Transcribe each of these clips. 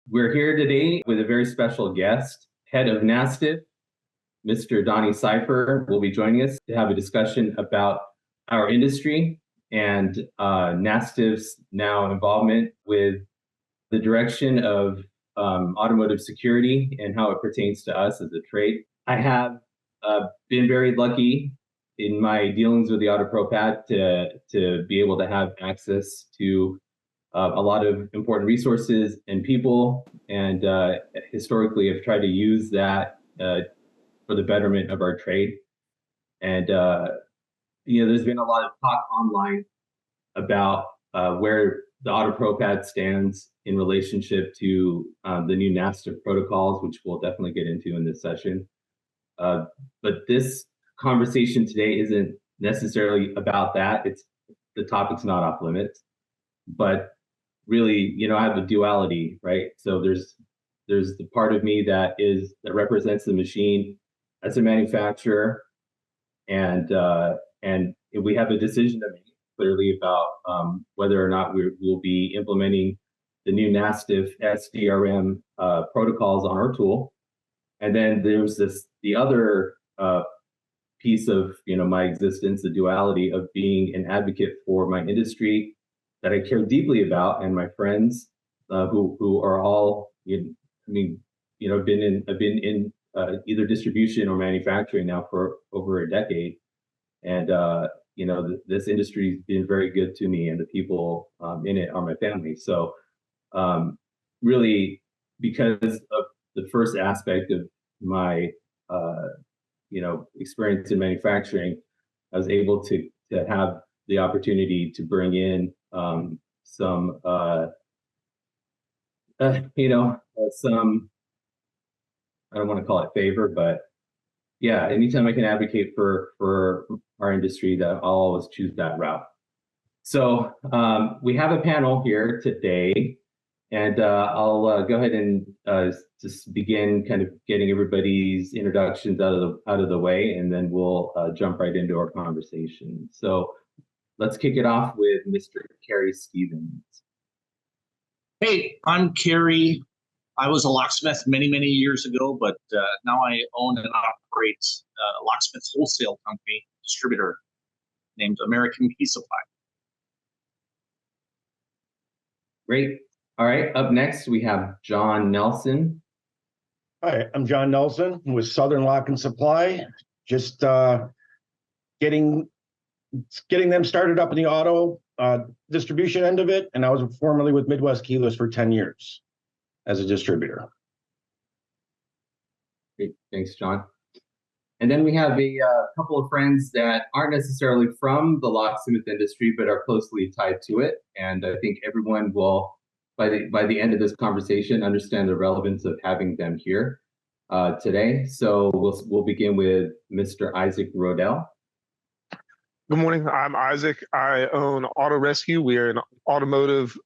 We're here today with a very special guest, head of NASTF, Mr. Donny Seyfer, will be joining us to have a discussion about our industry and NASTF's now involvement with the direction of automotive security and how it pertains to us as a trade. I have been very lucky in my dealings with the AutoProPAD to be able to have access to a lot of important resources and people, and historically have tried to use that for the betterment of our trade. And there's been a lot of talk online about where the AutoProPAD stands in relationship to the new NASTF protocols, which we'll definitely get into in this session. But this conversation today isn't necessarily about that. The topic's not off limits, but really, I have a duality, right? So there's the part of me that represents the machine as a manufacturer, and we have a decision to make clearly about whether or not we will be implementing the new NASTF SDRM protocols on our tool. And then there's the other piece of my existence, the duality of being an advocate for my industry that I care deeply about, and my friends who are all, been in either distribution or manufacturing now for over a decade, and this industry's been very good to me, and the people in it are my family. So, really, because of the first aspect of my experience in manufacturing, I was able to have the opportunity to bring in some some, I don't want to call it favor, but yeah, anytime I can advocate for our industry, that I'll always choose that route. So we have a panel here today, and I'll go ahead and just begin kind of getting everybody's introductions out of the way, and then we'll jump right into our conversation. So let's kick it off with Mr. Kerry Stevens. Hey, I'm Kerry. I was a locksmith many, many years ago, but now I own and operate a locksmith wholesale company distributor named American Key Supply. Great. All right. Up next, we have John Nelson. Hi, I'm John Nelson with Southern Lock and Supply. Just getting them started up in the auto distribution end of it, and I was formerly with Midwest Keyless for 10 years as a distributor. Great, thanks, John. And then we have a couple of friends that aren't necessarily from the locksmith industry, but are closely tied to it. And I think everyone will, by the end of this conversation, understand the relevance of having them here today. So we'll begin with Mr. Isaac Rodell. Good morning. I'm Isaac. I own Auto Rescue. We are an automotive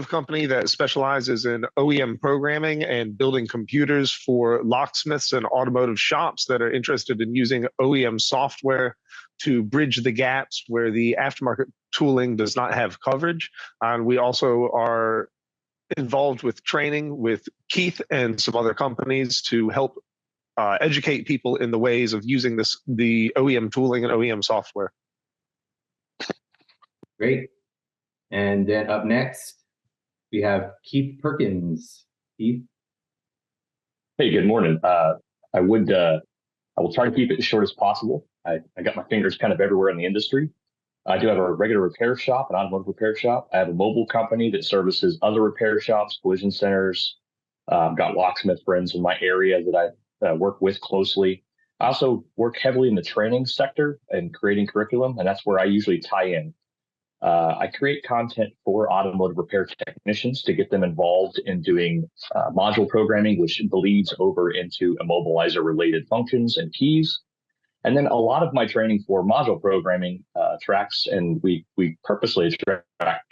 company that specializes in OEM programming and building computers for locksmiths and automotive shops that are interested in using OEM software to bridge the gaps where the aftermarket tooling does not have coverage. And we also are involved with training with Keith and some other companies to help educate people in the ways of using the OEM tooling and OEM software. Great. And then up next, we have Keith Perkins. Keith? Hey, good morning. I will try to keep it as short as possible. I got my fingers kind of everywhere in the industry. I do have a regular repair shop, an automotive repair shop. I have a mobile company that services other repair shops, collision centers. I've got locksmith friends in my area that I work with closely. I also work heavily in the training sector and creating curriculum, and that's where I usually tie in. I create content for automotive repair technicians to get them involved in doing module programming, which bleeds over into immobilizer-related functions and keys. And then a lot of my training for module programming tracks, and we purposely track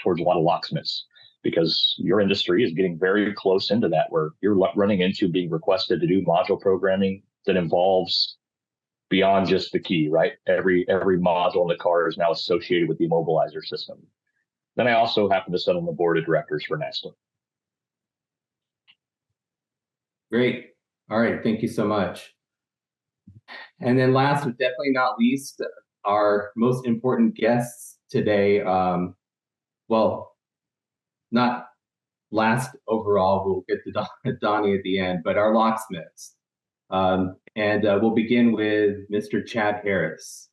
towards a lot of locksmiths, because your industry is getting very close into that, where you're running into being requested to do module programming that involves beyond just the key, right? Every module in the car is now associated with the immobilizer system. Then I also happen to sit on the board of directors for NASTF. Great. All right. Thank you so much. And then last but definitely not least, our most important guests today, well, not last overall, we'll get to Donnie at the end, but our locksmiths. And we'll begin with Mr. Chad Harris.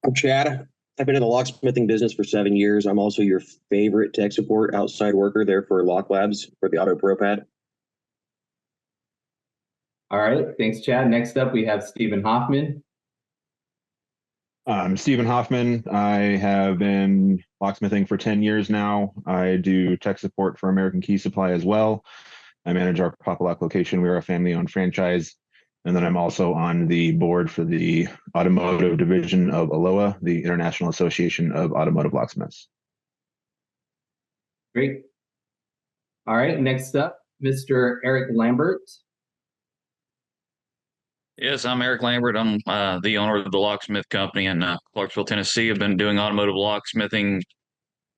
I'm Chad. I've been in the locksmithing business for 7 years. I'm also your favorite tech support outside worker there for Lock Labs for the AutoProPAD. All right, thanks, Chad. Next up, we have Stephen Hoffman. I'm Stephen Hoffman. I have been locksmithing for 10 years now. I do tech support for American Key Supply as well. I manage our Papa Lock location. We're a family-owned franchise. And then I'm also on the board for the automotive division of ALOA, the International Association of Automotive Locksmiths. Great. All right, next up, Mr. Eric Lambert. Yes, I'm Eric Lambert. I'm the owner of the Locksmith Company in Clarksville, Tennessee. I've been doing automotive locksmithing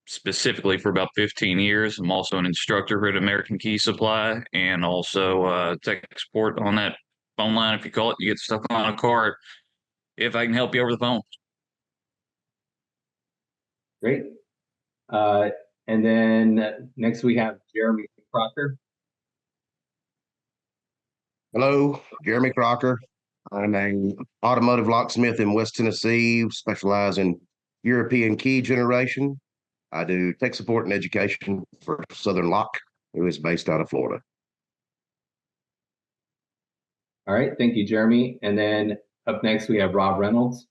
specifically for about 15 years. I'm also an instructor at American Key Supply and also tech support on that phone line. If you call it, you get stuck on a card. If I can help you over the phone. Great. And then next we have Jeremy Crocker. Hello, Jeremy Crocker. I'm an automotive locksmith in West Tennessee, specialize in European key generation. I do tech support and education for Southern Lock, who is based out of Florida. All right, thank you, Jeremy. And then up next, we have Rob Reynolds.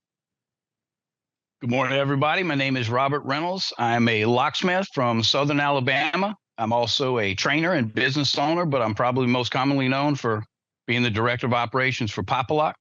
Good morning, everybody. My name is Robert Reynolds. I'm a locksmith from Southern Alabama. I'm also a trainer and business owner, but I'm probably most commonly known for being the director of operations for Papa Lock.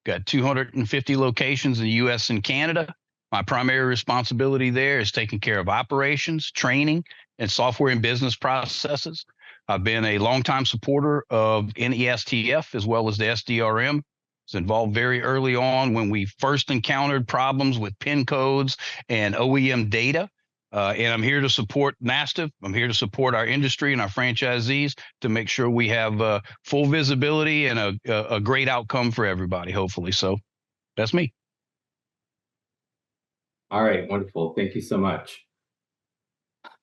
Got 250 locations in the U.S. and Canada. My primary responsibility there is taking care of operations, training, and software and business processes. I've been a longtime supporter of NASTF as well as the SDRM. Was involved very early on when we first encountered problems with PIN codes and OEM data. And I'm here to support NASTF. I'm here to support our industry and our franchisees to make sure we have full visibility and a great outcome for everybody, hopefully. So that's me. All right, wonderful. Thank you so much.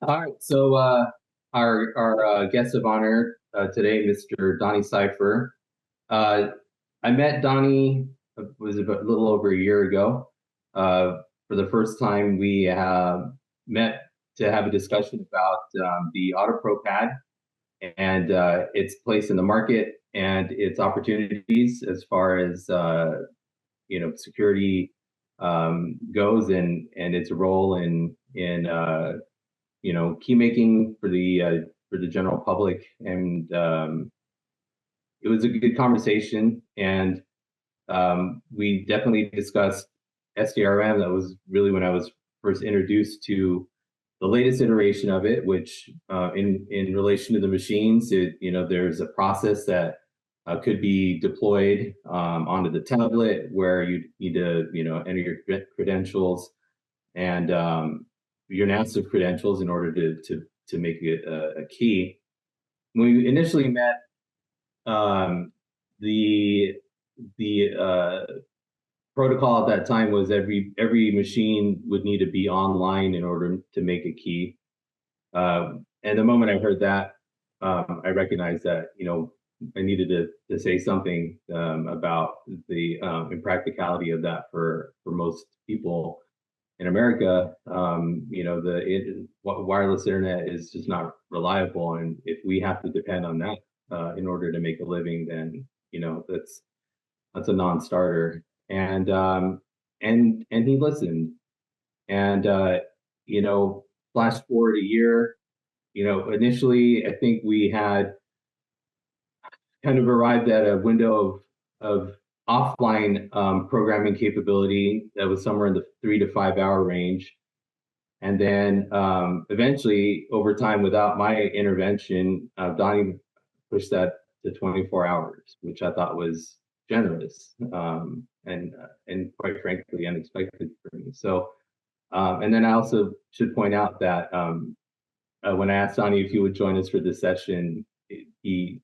All right, so our guest of honor today, Mr. Donny Seyfer. I met Donny, was a little over a year ago. For the first time, we met to have a discussion about the AutoProPAD and its place in the market and its opportunities as far as security goes and its role in key making for the general public. And it was a good conversation, and we definitely discussed SDRM. That was really when I was first introduced to the latest iteration of it, which in relation to the machines, there's a process that could be deployed onto the tablet where you need to enter your credentials and your NASTF credentials in order to make it a key. When we initially met, the protocol at that time was every machine would need to be online in order to make a key. And the moment I heard that, I recognized that I needed to say something about the impracticality of that for most people in America. The wireless internet is just not reliable, and if we have to depend on that in order to make a living, then that's a non-starter. And he listened. And flash forward a year, initially I think we had kind of arrived at a window of offline programming capability that was somewhere in the 3 to 5 hour range. And then eventually, over time, without my intervention, Donny pushed that to 24 hours, which I thought was generous and quite frankly unexpected for me. So, and then I also should point out that when I asked Donny if he would join us for this session, he,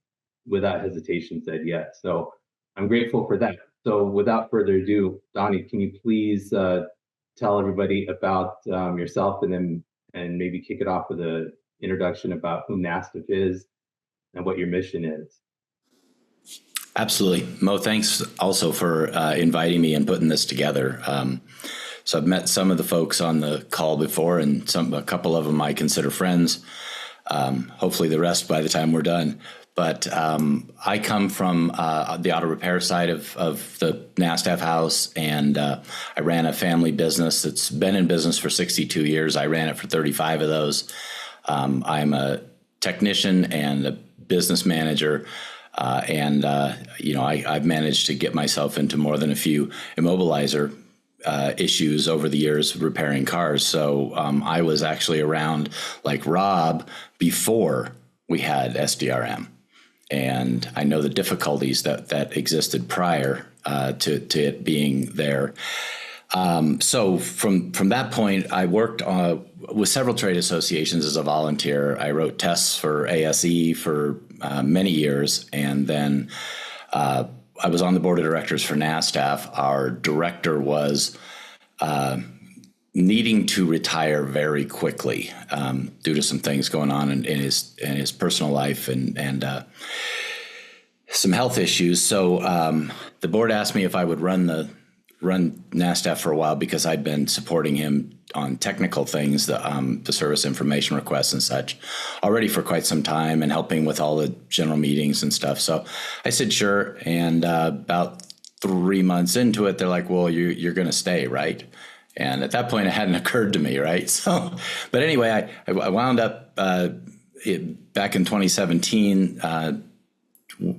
without hesitation, said yes. So I'm grateful for that. So without further ado, Donny, can you please tell everybody about yourself, and maybe kick it off with an introduction about who NASTF is and what your mission is? Absolutely. Mo, thanks also for inviting me and putting this together. So I've met some of the folks on the call before, and a couple of them I consider friends. Hopefully the rest by the time we're done. But I come from the auto repair side of the NASTF house, and I ran a family business that's been in business for 62 years. I ran it for 35 of those. I'm a technician and a business manager. I've managed to get myself into more than a few immobilizer issues over the years repairing cars. So I was actually around like Rob before we had SDRM. And I know the difficulties that existed prior to it being there. So from that point, I worked with several trade associations as a volunteer. I wrote tests for ASE for many years, and then I was on the board of directors for NASTF. Our director was needing to retire very quickly due to some things going on in his personal life and some health issues. So the board asked me if I would run NASTF for a while, because I'd been supporting him on technical things, the service information requests and such, already for quite some time, and helping with all the general meetings and stuff. So I said sure, and about 3 months into it, they're like, "Well, you're going to stay, right?" And at that point, it hadn't occurred to me, right? So, but anyway, I wound up back in 2017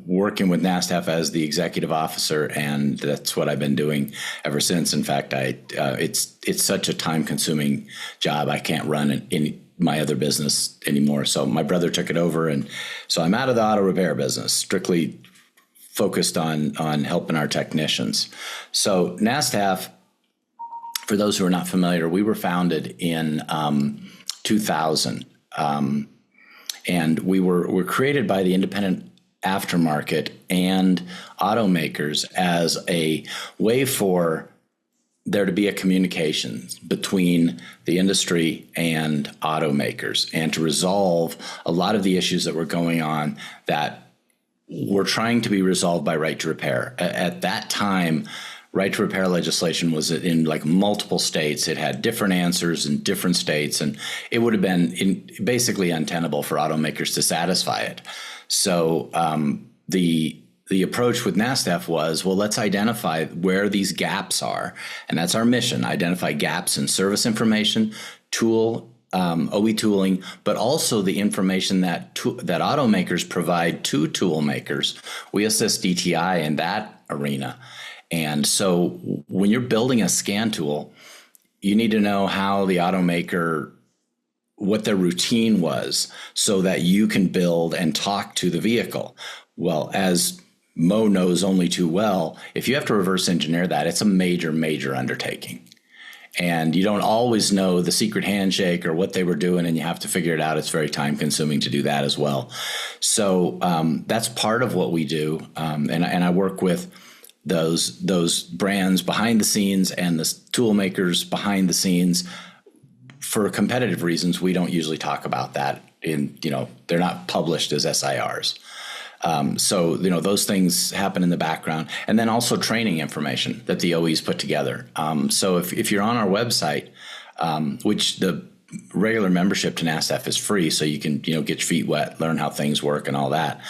working with NASTF as the executive officer, and that's what I've been doing ever since. In fact, it's such a time-consuming job, I can't run it in my other business anymore. So my brother took it over, and so I'm out of the auto repair business, strictly focused on helping our technicians. So NASTF, for those who are not familiar, we were founded in 2000, and we were created by the independent aftermarket and automakers as a way for there to be a communication between the industry and automakers, and to resolve a lot of the issues that were going on that were trying to be resolved by right to repair. At that time, right to repair legislation was in like multiple states. It had different answers in different states, and it would have been basically untenable for automakers to satisfy it. So the approach with NASTF was, well, let's identify where these gaps are, and that's our mission: identify gaps in service information, tool, OE tooling, but also the information that automakers provide to tool makers. We assist DTI in that arena. And so when you're building a scan tool, you need to know how the automaker, what their routine was, so that you can build and talk to the vehicle. Well, as Mo knows only too well, if you have to reverse engineer that, it's a major, major undertaking. And you don't always know the secret handshake or what they were doing, and you have to figure it out. It's very time consuming to do that as well. So that's part of what we do. And I work with those brands behind the scenes and the tool makers behind the scenes. For competitive reasons, we don't usually talk about that. They're not published as SIRs. So those things happen in the background, and then also training information that the OEs put together. So if you're on our website, which the regular membership to NASTF is free, so you can get your feet wet, learn how things work and all that.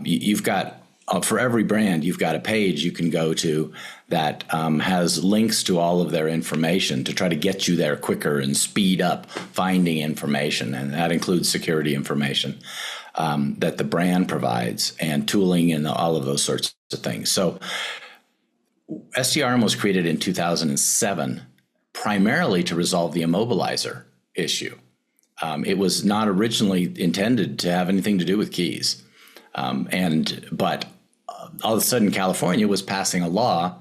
You've got for every brand, you've got a page you can go to that has links to all of their information to try to get you there quicker and speed up finding information, and that includes security information that the brand provides, and tooling and all of those sorts of things. So SDRM was created in 2007 primarily to resolve the immobilizer issue. It was not originally intended to have anything to do with keys. But all of a sudden California was passing a law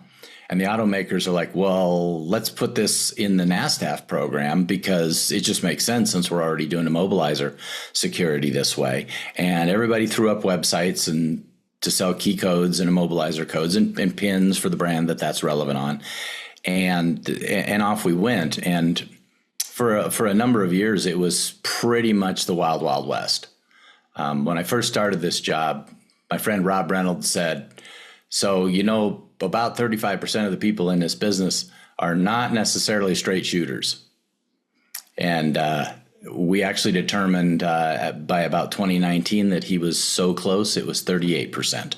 And the automakers are like, well, let's put this in the NASTF program because it just makes sense since we're already doing immobilizer security this way. And everybody threw up websites and to sell key codes and immobilizer codes and pins for the brand that's relevant on. And off we went. And for a number of years, it was pretty much the wild, wild west. When I first started this job, my friend Rob Reynolds said, so, about 35% of the people in this business are not necessarily straight shooters. And we actually determined by about 2019 that he was so close, it was 38%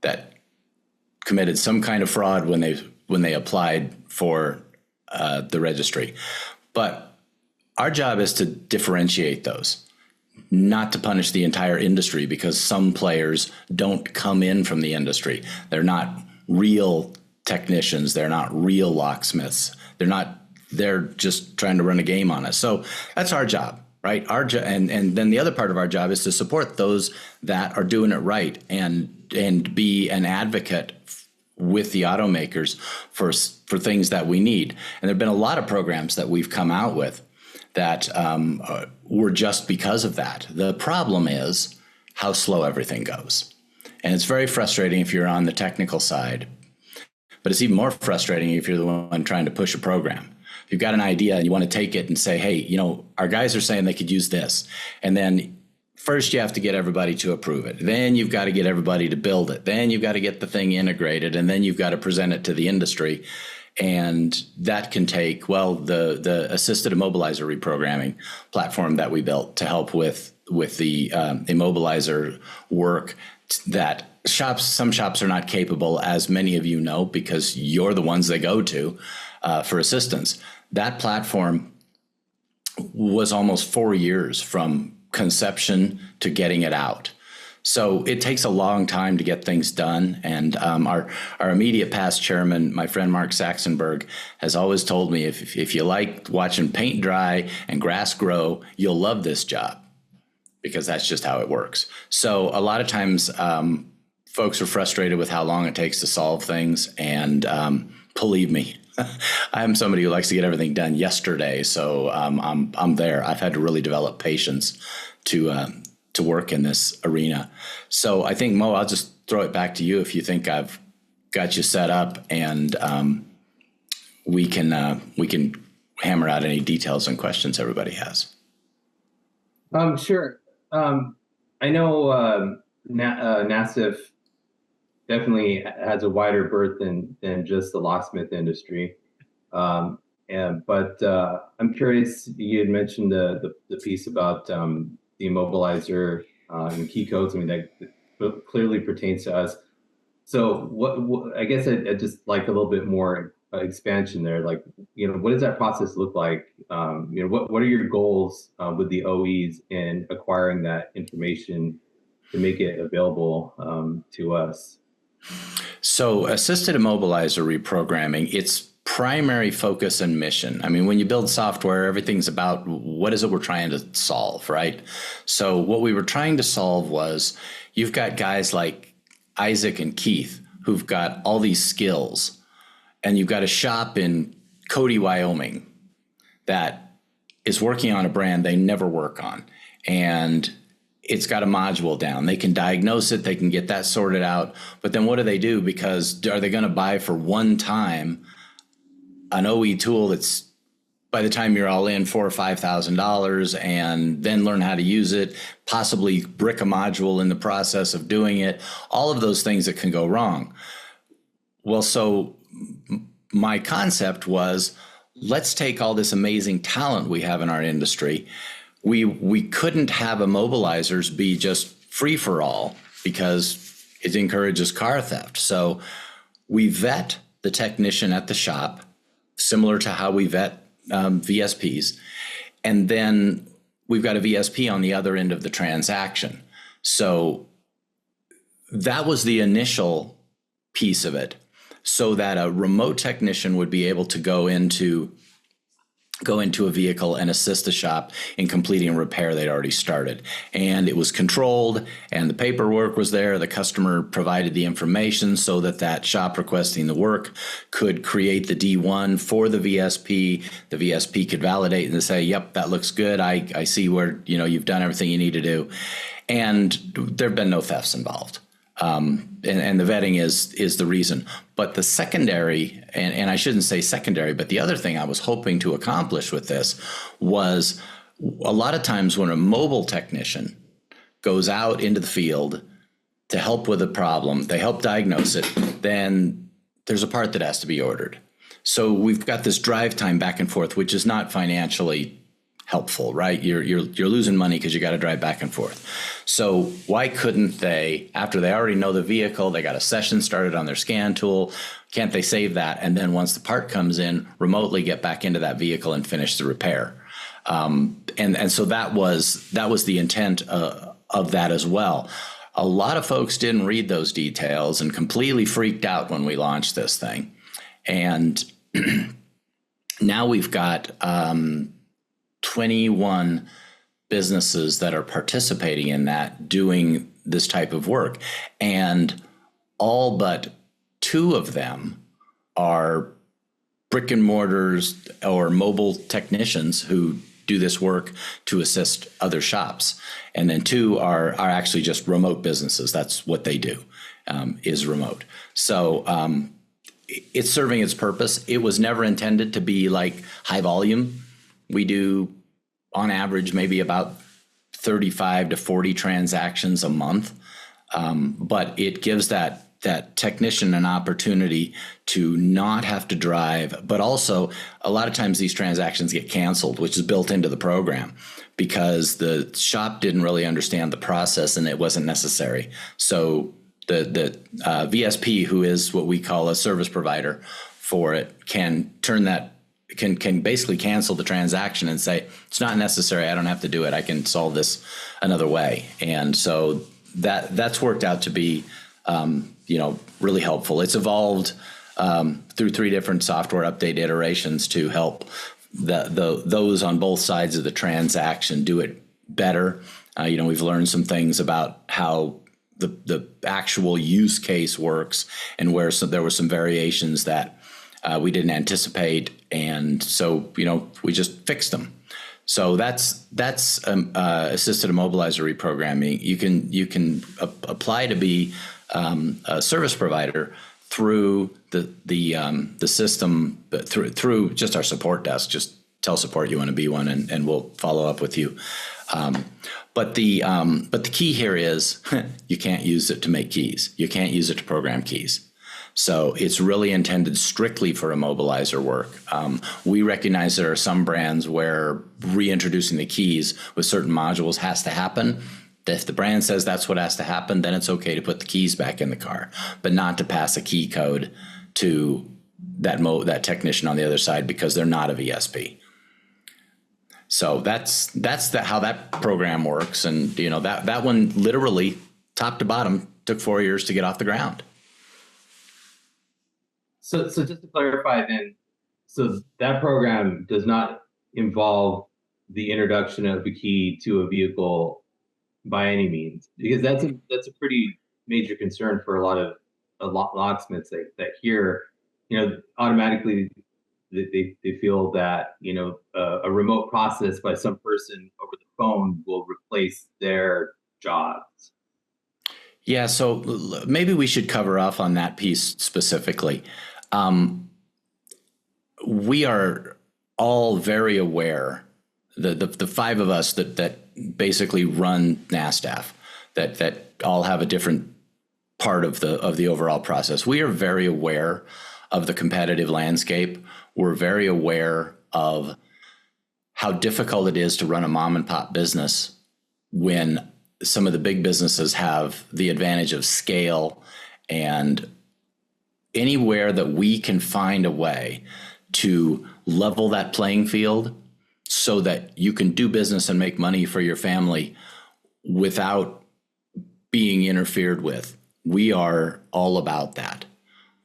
that committed some kind of fraud when they applied for the registry. But our job is to differentiate those, not to punish the entire industry, because some players don't come in from the industry. They're not real technicians. They're not real locksmiths. They're just trying to run a game on us. So that's our job, right? And then the other part of our job is to support those that are doing it right and be an advocate with the automakers for things that we need. And there've been a lot of programs that we've come out with that were just because of that. The problem is how slow everything goes. And it's very frustrating if you're on the technical side, but it's even more frustrating if you're the one trying to push a program. If you've got an idea and you want to take it and say, hey, our guys are saying they could use this. And then first you have to get everybody to approve it. Then you've got to get everybody to build it. Then you've got to get the thing integrated. And then you've got to present it to the industry. And that can take, the assisted immobilizer reprogramming platform that we built to help with the immobilizer work that some shops are not capable, as many of you know, because you're the ones they go to for assistance. That platform was almost 4 years from conception to getting it out. So it takes a long time to get things done. And our immediate past chairman, my friend Mark Saxenberg, has always told me, if you like watching paint dry and grass grow, you'll love this job, because that's just how it works. So a lot of times folks are frustrated with how long it takes to solve things. And believe me, I'm somebody who likes to get everything done yesterday. So I'm there. I've had to really develop patience to work in this arena. So I think, Mo, I'll just throw it back to you if you think I've got you set up, and we can hammer out any details and questions everybody has. Sure. I know NASTF definitely has a wider berth than just the locksmith industry. But I'm curious, you had mentioned the piece about the immobilizer and key codes. I mean, that clearly pertains to us. So what I guess I'd just like a little bit more expansion there. Like, what does that process look like? What are your goals with the OEs in acquiring that information to make it available to us? So assisted immobilizer reprogramming, its primary focus and mission. I mean, when you build software, everything's about what is it we're trying to solve, right? So what we were trying to solve was, you've got guys like Isaac and Keith who've got all these skills, and you've got a shop in Cody, Wyoming that is working on a brand they never work on. And it's got a module down. They can diagnose it. They can get that sorted out. But then what do they do? Because are they going to buy for one time an OE tool that's, by the time you're all in, $4,000 or $5,000, and then learn how to use it, possibly brick a module in the process of doing it, all of those things that can go wrong. Well, so my concept was, let's take all this amazing talent we have in our industry. We couldn't have immobilizers be just free for all, because it encourages car theft. So we vet the technician at the shop, similar to how we vet VSPs. And then we've got a VSP on the other end of the transaction. So that was the initial piece of it, so that a remote technician would be able to go into go into a vehicle and assist the shop in completing a repair they'd already started. And it was controlled, and the paperwork was there. The customer provided the information so that that shop requesting the work could create the D1 for the VSP. The VSP could validate and say, yep, that looks good. I see where, you've done everything you need to do. And there have been no thefts involved. And the vetting is the reason. But the secondary, and I shouldn't say secondary, but the other thing I was hoping to accomplish with this was a lot of times when a mobile technician goes out into the field to help with a problem, they help diagnose it, then there's a part that has to be ordered. So we've got this drive time back and forth, which is not financially helpful, right? You're losing money because you got to drive back and forth. So why couldn't they, after they already know the vehicle, they got a session started on their scan tool, can't they save that? And then once the part comes in, remotely get back into that vehicle and finish the repair. And so that was the intent of that as well. A lot of folks didn't read those details and completely freaked out when we launched this thing. And now we've got 21 businesses that are participating in that, doing this type of work. And all but 2 of them are brick and mortars or mobile technicians who do this work to assist other shops. And then 2 are actually just remote businesses. That's what they do, is remote. So it's serving its purpose. It was never intended to be like high volume. We do, on average, maybe about 35 to 40 transactions a month, but it gives that technician an opportunity to not have to drive. But also, a lot of times these transactions get canceled, which is built into the program because the shop didn't really understand the process and it wasn't necessary. So the VSP, who is what we call a service provider for it, can turn that. Can basically cancel the transaction and say, it's not necessary, I don't have to do it, I can solve this another way. And so that's worked out to be really helpful. It's evolved through 3 different software update iterations to help those on both sides of the transaction do it better. We've learned some things about how the actual use case works and where there were some variations that we didn't anticipate, and so we just fixed them. So that's assisted immobilizer reprogramming. You can apply to be a service provider through the system, through just our support desk. Just tell support you want to be one, and we'll follow up with you. But the key here is you can't use it to make keys. You can't use it to program keys. So it's really intended strictly for immobilizer work. We recognize there are some brands where reintroducing the keys with certain modules has to happen. If the brand says that's what has to happen, then it's okay to put the keys back in the car, but not to pass a key code to that technician on the other side because they're not a VSP. So that's how that program works. And that one literally top to bottom took 4 years to get off the ground. So just to clarify then, so that program does not involve the introduction of a key to a vehicle by any means, because that's a pretty major concern for a lot of locksmiths that hear, automatically they feel that, a remote process by some person over the phone will replace their jobs. Yeah, so maybe we should cover off on that piece specifically. We are all very aware, the 5 of us that basically run NASTF, that all have a different part of the overall process. We are very aware of the competitive landscape. We're very aware of how difficult it is to run a mom and pop business when some of the big businesses have the advantage of scale, and anywhere that we can find a way to level that playing field so that you can do business and make money for your family without being interfered with. We are all about that.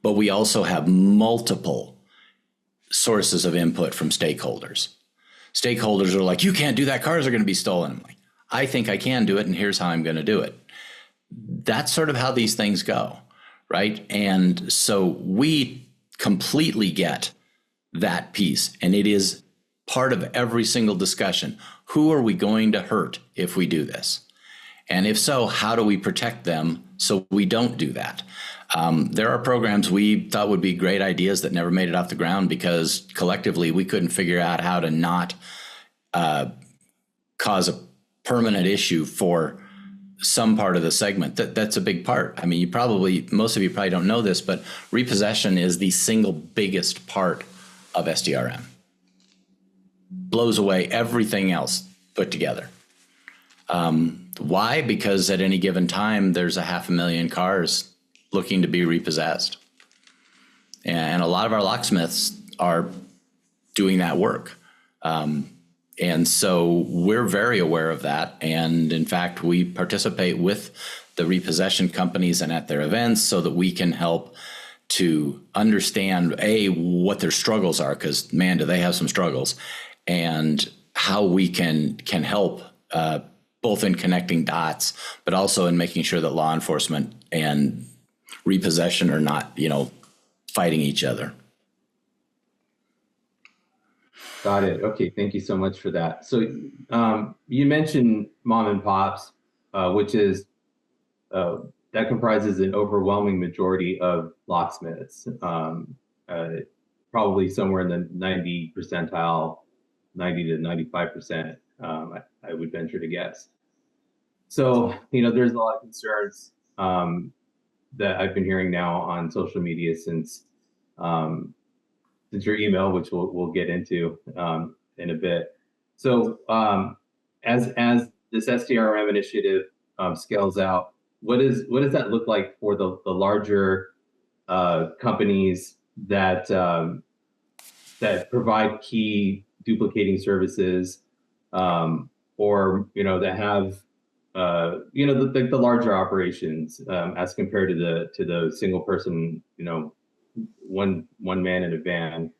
But we also have multiple sources of input from stakeholders. stakeholders are like, you can't do that, cars are going to be stolen. I'm like, I think I can do it, and here's how I'm going to do it. That's sort of how these things go, right? And so we completely get that piece, and it is part of every single discussion. Who are we going to hurt if we do this? And if so, how do we protect them so we don't do that? There are programs we thought would be great ideas that never made it off the ground because collectively we couldn't figure out how to not cause a permanent issue for some part of the segment. That's a big part. I mean, most of you probably don't know this, but repossession is the single biggest part of SDRM. Blows away everything else put together. Why? Because at any given time, there's 500,000 cars looking to be repossessed. And a lot of our locksmiths are doing that work. And so we're very aware of that. And in fact, we participate with the repossession companies and at their events so that we can help to understand, what their struggles are, because, man, do they have some struggles, and how we can help both in connecting dots, but also in making sure that law enforcement and repossession are not, fighting each other. Got it. Okay, thank you so much for that. So you mentioned mom and pops, which is that comprises an overwhelming majority of locksmiths, probably somewhere in the 90 percentile, 90 to 95%, I would venture to guess. So, there's a lot of concerns that I've been hearing now on social media since your email, which we'll get into in a bit. So as this SDRM initiative scales out, what does that look like for the larger companies that provide key duplicating services, or that have the larger operations as compared to the single person, one man in a van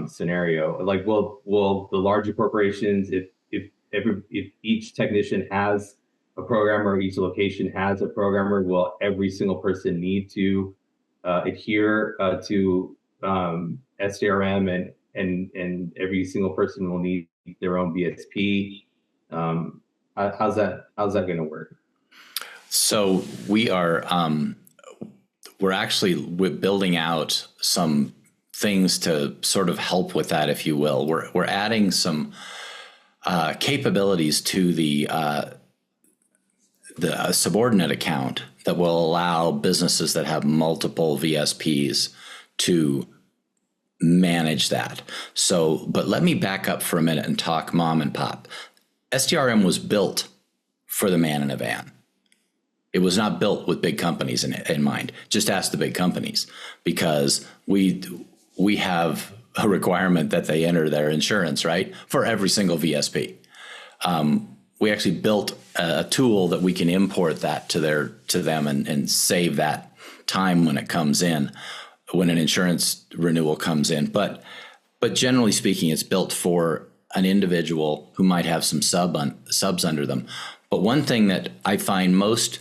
scenario? Like, will the larger corporations, if each technician has a programmer, each location has a programmer, will every single person need to adhere to SDRM, and every single person will need their own VSP? How's that going to work? So we're actually building out some things to sort of help with that, if you will. We're adding some capabilities to the subordinate account that will allow businesses that have multiple VSPs to manage that. So, but let me back up for a minute and talk mom and pop. SDRM was built for the man in a van. It was not built with big companies in mind. Just ask the big companies, because we have a requirement that they enter their insurance, right, for every single VSP. We actually built a tool that we can import that to them and save that time when it comes in, when an insurance renewal comes in. But generally speaking, it's built for an individual who might have some subs under them. But one thing that I find most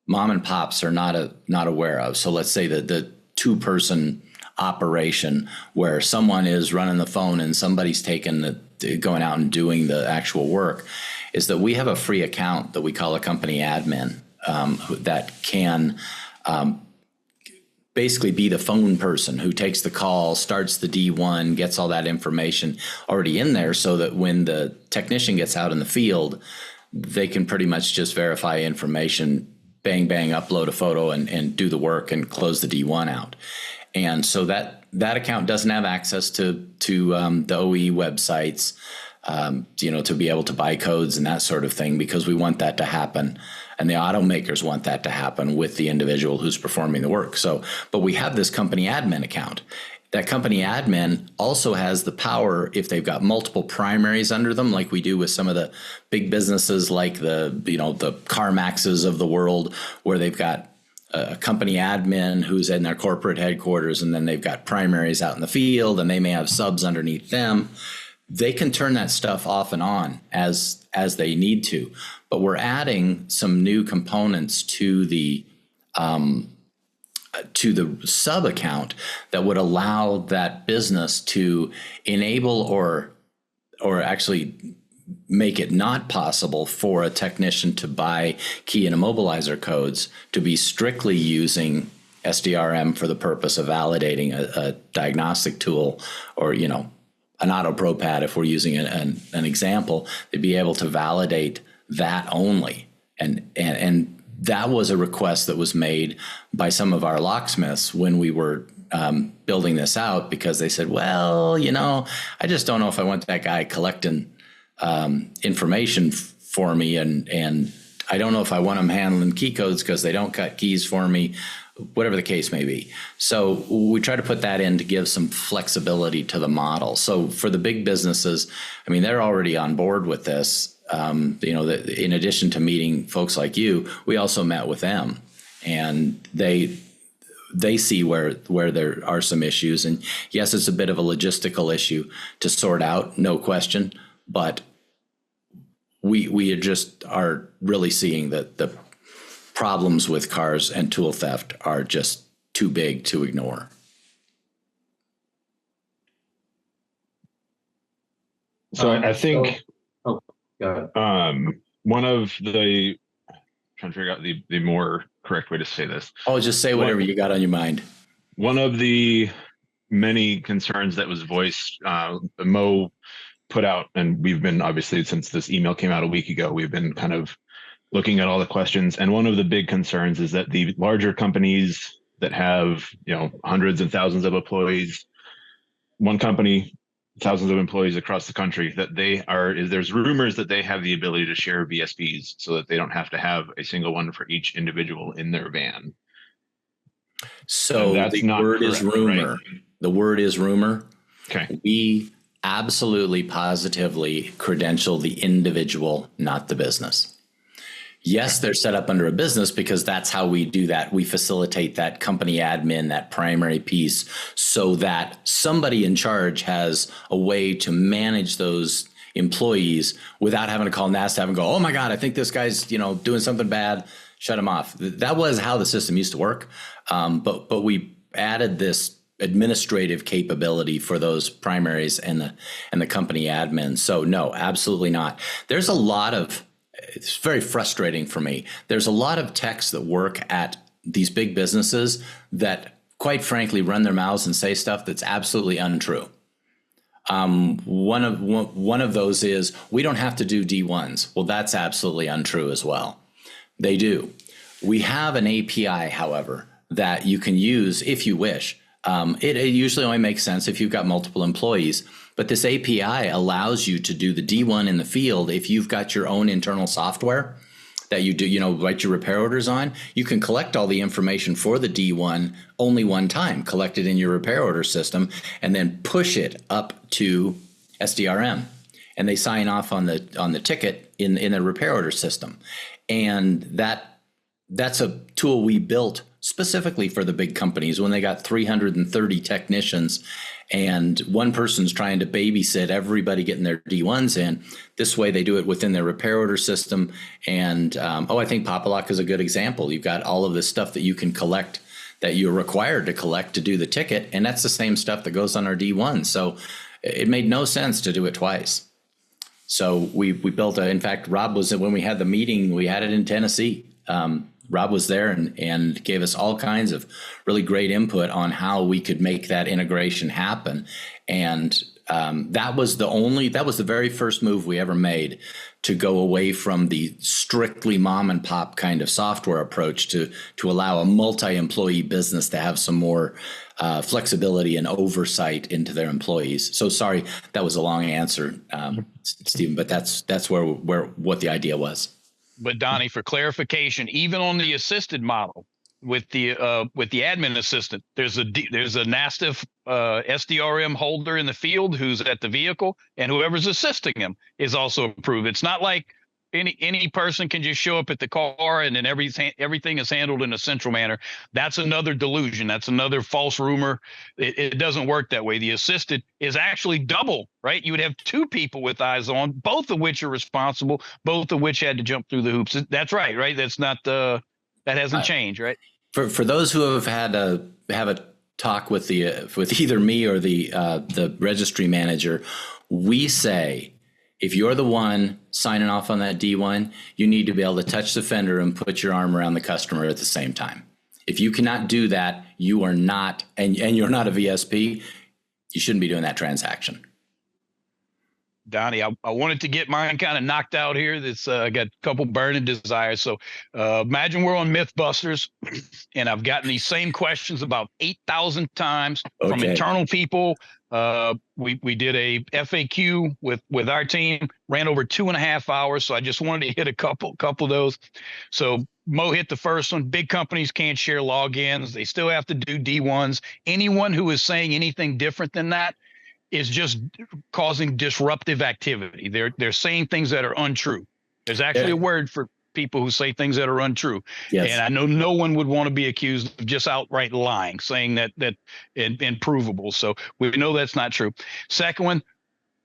mom and pops are not aware of, so let's say that the two-person operation where someone is running the phone and somebody's going out and doing the actual work, is that we have a free account that we call a company admin that can basically be the phone person who takes the call, starts the D1, gets all that information already in there, so that when the technician gets out in the field, they can pretty much just verify information, bang, bang, upload a photo and do the work and close the D1 out. And so that account doesn't have access to the OE websites, to be able to buy codes and that sort of thing, because we want that to happen. And the automakers want that to happen with the individual who's performing the work. So, but we have this company admin account. That company admin also has the power, if they've got multiple primaries under them, like we do with some of the big businesses like the CarMaxes of the world, where they've got a company admin who's in their corporate headquarters, and then they've got primaries out in the field, and they may have subs underneath them. they can turn that stuff off and on as they need to, but we're adding some new components to the sub account that would allow that business to enable or actually make it not possible for a technician to buy key and immobilizer codes to be strictly using SDRM for the purpose of validating a diagnostic tool, or, you know, an AutoProPAD, if we're using an example, they'd be able to validate that only. And that was a request that was made by some of our locksmiths when we were building this out, because they said, well, you know, I just don't know if I want that guy collecting information for me, and I don't know if I want them handling key codes because they don't cut keys for me, whatever the case may be. So we try to put that in to give some flexibility to the model. So for the big businesses, I mean, they're already on board with this. You know, in addition to meeting folks like you, we also met with them, and they see where there are some issues. And yes, it's a bit of a logistical issue to sort out, no question, but we just are really seeing that the problems with cars and tool theft are just too big to ignore. So I think one of the, trying to figure out the more correct way to say this. Oh, just say whatever you got on your mind. One of the many concerns that was voiced, Mo put out, and we've been, obviously, since this email came out a week ago, we've been kind of looking at all the questions. And one of the big concerns is that the larger companies that have, you know, hundreds and thousands of employees, one company, thousands of employees across the country, that there's rumors that they have the ability to share VSPs so that they don't have to have a single one for each individual in their van. So the word is rumor. Right? The word is rumor. Okay. We absolutely positively credential the individual, not the business. Yes, they're set up under a business because that's how we do that. We facilitate that company admin, that primary piece, so that somebody in charge has a way to manage those employees without having to call NASTF and go, oh my God, I think this guy's, you know, doing something bad, shut him off. That was how the system used to work. But we added this administrative capability for those primaries and the company admin. So no, absolutely not. There's a lot of, it's very frustrating for me. There's a lot of techs that work at these big businesses that, quite frankly, run their mouths and say stuff that's absolutely untrue. One of those is, we don't have to do D1s. Well, that's absolutely untrue as well. They do. We have an API, however, that you can use if you wish. It usually only makes sense if you've got multiple employees, but this API allows you to do the D1 in the field. If you've got your own internal software that you do, you know, write your repair orders on, you can collect all the information for the D1 only one time, collect it in your repair order system, and then push it up to SDRM, and they sign off on the ticket in the repair order system. And that's a tool we built specifically for the big companies when they got 330 technicians and one person's trying to babysit everybody getting their D1s in. This way they do it within their repair order system. And I think Pop-A-Lock is a good example. You've got all of this stuff that you can collect, that you're required to collect to do the ticket. And that's the same stuff that goes on our D1. So it made no sense to do it twice. So we built in fact, Rob was, when we had the meeting, we had it in Tennessee. Rob was there and gave us all kinds of really great input on how we could make that integration happen. And that was the very first move we ever made to go away from the strictly mom and pop kind of software approach to allow a multi-employee business to have some more flexibility and oversight into their employees. So sorry, that was a long answer, Stephen, but that's where what the idea was. But Donnie, for clarification, even on the assisted model with the admin assistant, there's a NASTF SDRM holder in the field who's at the vehicle, and whoever's assisting him is also approved. It's not like any person can just show up at the car and then everything is handled in a central manner. That's another delusion. That's another false rumor. It doesn't work that way. The assisted is actually double, right? You would have two people with eyes on, both of which are responsible, both of which had to jump through the hoops. That's right, right? That's not that hasn't changed, right? For those who have had have a talk with either me or the registry manager, we say, if you're the one signing off on that D1, you need to be able to touch the fender and put your arm around the customer at the same time. If you cannot do that, you are not, and you're not a VSP, you shouldn't be doing that transaction. Donnie, I wanted to get mine kind of knocked out here. That's got a couple burning desires. So imagine we're on Mythbusters, and I've gotten these same questions about 8,000 times from internal people. We did a FAQ with our team, ran over 2.5 hours. So I just wanted to hit a couple of those. So Mo hit the first one. Big companies can't share logins. They still have to do D1s. Anyone who is saying anything different than that is just causing disruptive activity. They're saying things that are untrue. There's actually a word for people who say things that are untrue. Yes. And I know no one would want to be accused of just outright lying, saying that improvable. So we know that's not true. Second one,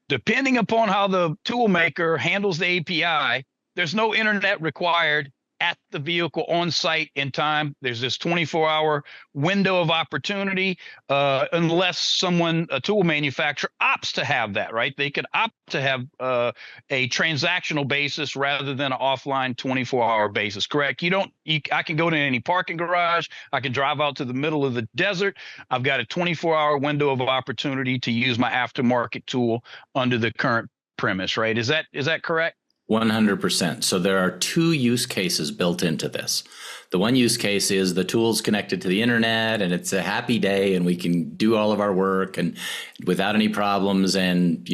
depending upon how the tool maker handles the API, there's no internet required at the vehicle on site in time. There's this 24-hour window of opportunity, unless a tool manufacturer opts to have that, right? They could opt to have a transactional basis rather than an offline 24-hour basis, correct? I can go to any parking garage. I can drive out to the middle of the desert. I've got a 24-hour window of opportunity to use my aftermarket tool under the current premise, right? Is that correct? 100%. So there are two use cases built into this. The one use case is the tool's connected to the internet and it's a happy day and we can do all of our work and without any problems. And,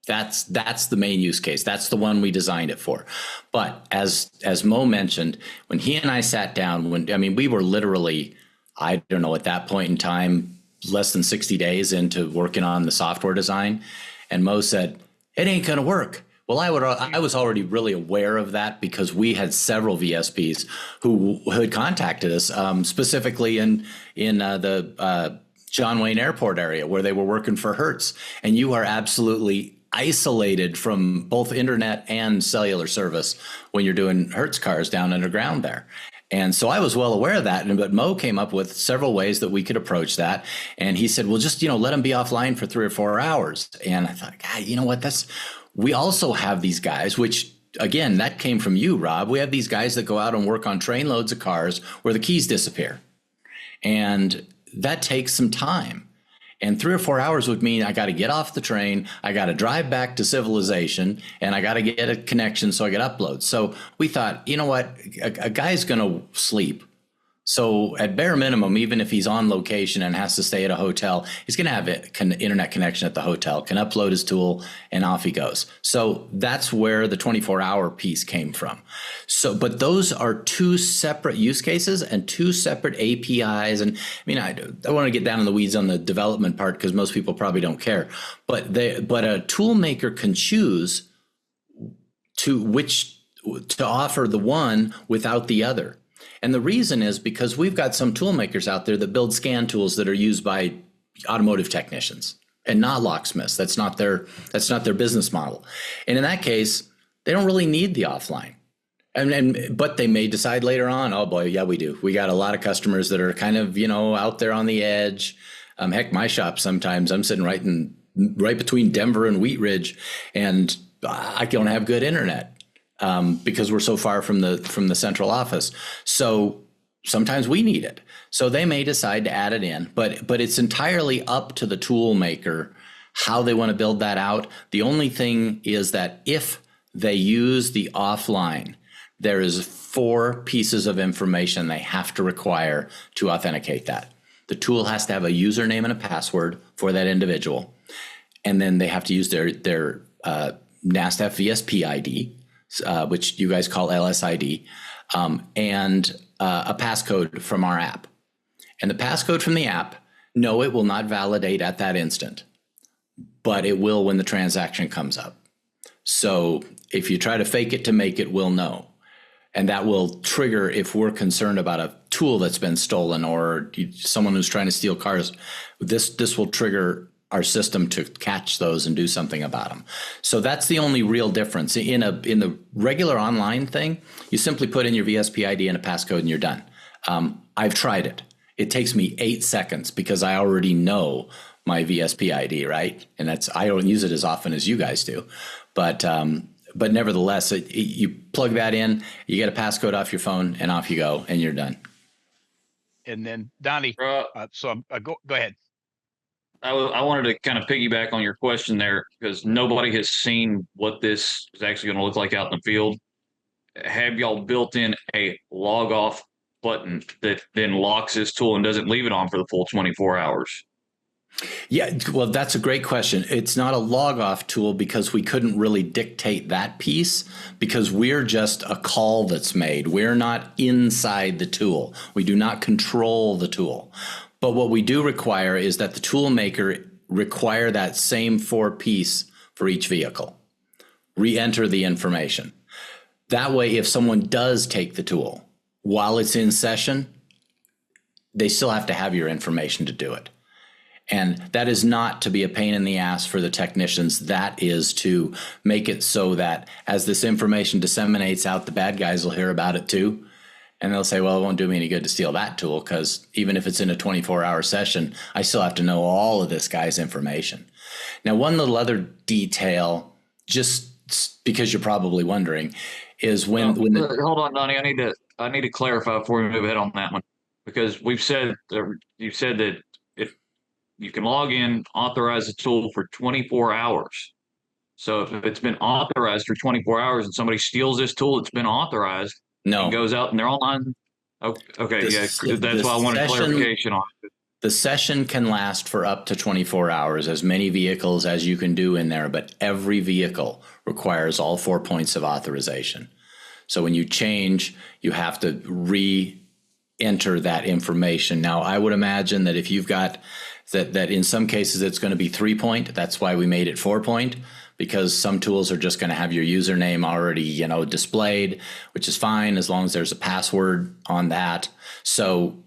that's the main use case. That's the one we designed it for. But as Mo mentioned, when he and I sat down, we were literally, I don't know, at that point in time, less than 60 days into working on the software design. And Mo said, it ain't going to work. Well, I was already really aware of that because we had several VSPs who had contacted us, specifically in the John Wayne Airport area where they were working for Hertz. And you are absolutely isolated from both internet and cellular service when you're doing Hertz cars down underground there. And so I was well aware of that. But Mo came up with several ways that we could approach that. And he said, well, just, let them be offline for 3 or 4 hours. And I thought, God, you know what? We also have these guys, which, again, that came from you, Rob. We have these guys that go out and work on train loads of cars where the keys disappear. And that takes some time. And 3 or 4 hours would mean I got to get off the train, I got to drive back to civilization, and I got to get a connection so I get uploads. So we thought, you know what, a guy's going to sleep. So at bare minimum, even if he's on location and has to stay at a hotel, he's going to have an internet connection at the hotel, can upload his tool, and off he goes. So that's where the 24-hour piece came from. So, but those are two separate use cases and two separate APIs. And I don't want to get down in the weeds on the development part because most people probably don't care. But a tool maker can choose to offer the one without the other. And the reason is because we've got some tool makers out there that build scan tools that are used by automotive technicians and not locksmiths. That's not their business model. And in that case, they don't really need the offline. But they may decide later on, oh boy, yeah, we do. We got a lot of customers that are kind of, out there on the edge. Heck, my shop sometimes I'm sitting right between Denver and Wheat Ridge, and I don't have good internet. Because we're so far from the central office. So sometimes we need it. So they may decide to add it in, but it's entirely up to the tool maker how they want to build that out. The only thing is that if they use the offline, there is 4 pieces of information they have to require to authenticate that. The tool has to have a username and a password for that individual. And then they have to use their NASTF VSP ID, which you guys call LSID, and a passcode from our app. And the passcode from the app, no, it will not validate at that instant, but it will when the transaction comes up. So if you try to fake it to make it, we'll know. And that will trigger if we're concerned about a tool that's been stolen or someone who's trying to steal cars. This will trigger our system to catch those and do something about them. So that's the only real difference. In the regular online thing, you simply put in your VSP ID and a passcode and you're done. I've tried it. It takes me 8 seconds because I already know my VSP ID, right? And I don't use it as often as you guys do, but nevertheless, you plug that in, you get a passcode off your phone, and off you go, and you're done. And then Donnie, go ahead. I wanted to kind of piggyback on your question there because nobody has seen what this is actually going to look like out in the field. Have y'all built in a log off button that then locks this tool and doesn't leave it on for the full 24 hours? Yeah, well, that's a great question. It's not a log off tool because we couldn't really dictate that piece because we're just a call that's made. We're not inside the tool. We do not control the tool. But what we do require is that the tool maker require that same 4-piece for each vehicle. Re-enter the information. That way, if someone does take the tool while it's in session, they still have to have your information to do it. And that is not to be a pain in the ass for the technicians. That is to make it so that as this information disseminates out, the bad guys will hear about it too. And they'll say, well, it won't do me any good to steal that tool because even if it's in a 24-hour session, I still have to know all of this guy's information. Now, one little other detail, just because you're probably wondering, is when hold on, Donnie, I need to clarify before we move ahead on that one, because you said that if you can log in, authorize the tool for 24 hours. So if it's been authorized for 24 hours and somebody steals this tool, it's been authorized. No. And goes out and they're online. Okay, that's why I wanted clarification on it. The session can last for up to 24 hours, as many vehicles as you can do in there, but every vehicle requires all 4 points of authorization. So when you change, you have to re-enter that information. Now, I would imagine that if you've got that in some cases it's going to be 3 point. That's why we made it 4 point. Because some tools are just going to have your username already, displayed, which is fine as long as there's a password on that. So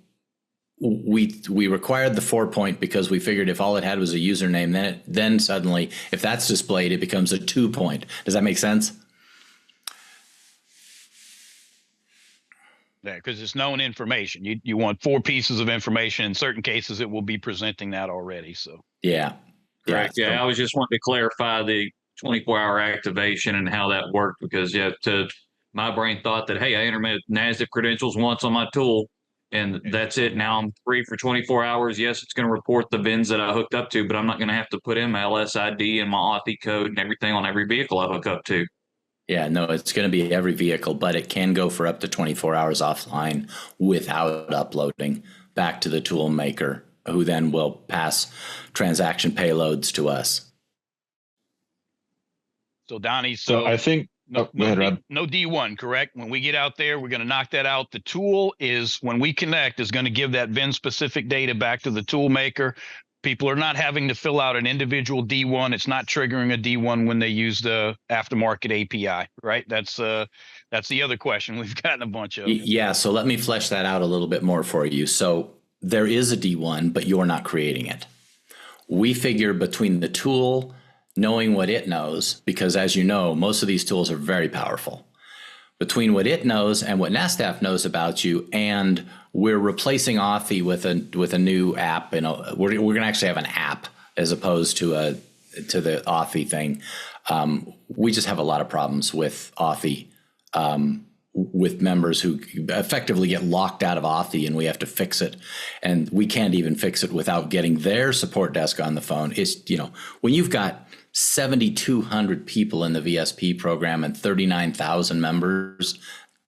we required the 4 point because we figured if all it had was a username, then suddenly, if that's displayed, it becomes a 2 point. Does that make sense? Yeah, because it's known information. You want 4 pieces of information. In certain cases, it will be presenting that already. So yeah. Correct. Yeah, I was just wanting to clarify the 24-hour activation and how that worked because my brain thought that, hey, I entered my NASTF credentials once on my tool and that's it. Now I'm free for 24 hours. Yes, it's going to report the VINs that I hooked up to, but I'm not going to have to put in my LSID and my AUTHI code and everything on every vehicle I hook up to. Yeah, no, it's going to be every vehicle, but it can go for up to 24 hours offline without uploading back to the tool maker, who then will pass transaction payloads to us. So Donnie, So I think go ahead, Rob. No D1, correct? When we get out there, we're going to knock that out. The tool is, when we connect, is going to give that VIN specific data back to the tool maker. People are not having to fill out an individual D1. It's not triggering a D1 when they use the aftermarket API, right? That's the other question we've gotten a bunch of. Yeah, so let me flesh that out a little bit more for you. So there is a D1, but you're not creating it. We figure between the tool knowing what it knows, because as you know, most of these tools are very powerful. Between what it knows and what NASTF knows about you, and we're replacing AuTHI with a new app. We're going to actually have an app as opposed to the AuTHI thing. We just have a lot of problems with AuTHI. With members who effectively get locked out of AuTHI and we have to fix it. And we can't even fix it without getting their support desk on the phone. It's, when you've got 7,200 people in the VSP program and 39,000 members,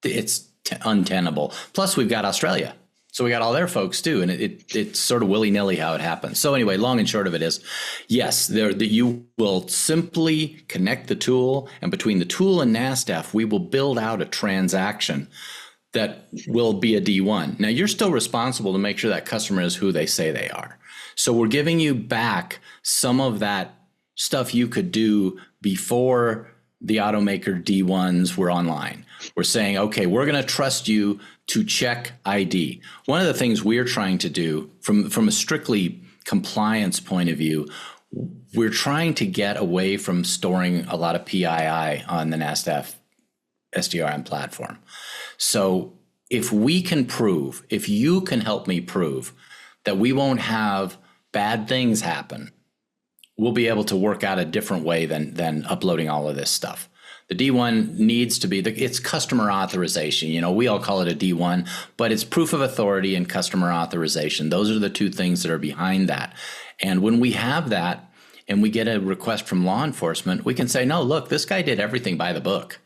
it's untenable. Plus we've got Australia. So we got all their folks too. And it's sort of willy-nilly how it happens. So anyway, long and short of it is, yes, you will simply connect the tool, and between the tool and NASTF, we will build out a transaction that will be a D1. Now you're still responsible to make sure that customer is who they say they are. So we're giving you back some of that stuff you could do before the automaker D1s were online. We're saying, okay, we're going to trust you to check ID. One of the things we're trying to do from a strictly compliance point of view, we're trying to get away from storing a lot of PII on the NASTF SDRM platform. So if we can prove, if you can help me prove that we won't have bad things happen, we'll be able to work out a different way than uploading all of this stuff. The D1 needs to be, it's customer authorization. You know, we all call it a D1, but it's proof of authority and customer authorization. Those are the two things that are behind that. And when we have that and we get a request from law enforcement, we can say, no, look, this guy did everything by the book.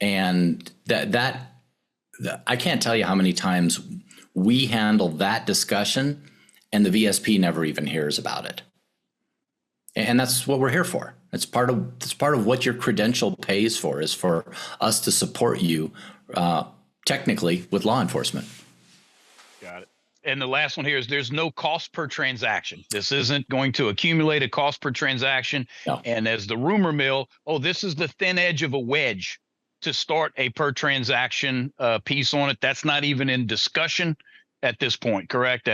And that I can't tell you how many times we handle that discussion and the VSP never even hears about it. And that's what we're here for. It's part of what your credential pays for, is for us to support you technically with law enforcement. Got it. And the last one here is there's no cost per transaction. This isn't going to accumulate a cost per transaction. No. And as the rumor mill, this is the thin edge of a wedge to start a per transaction piece on it. That's not even in discussion at this point, correct?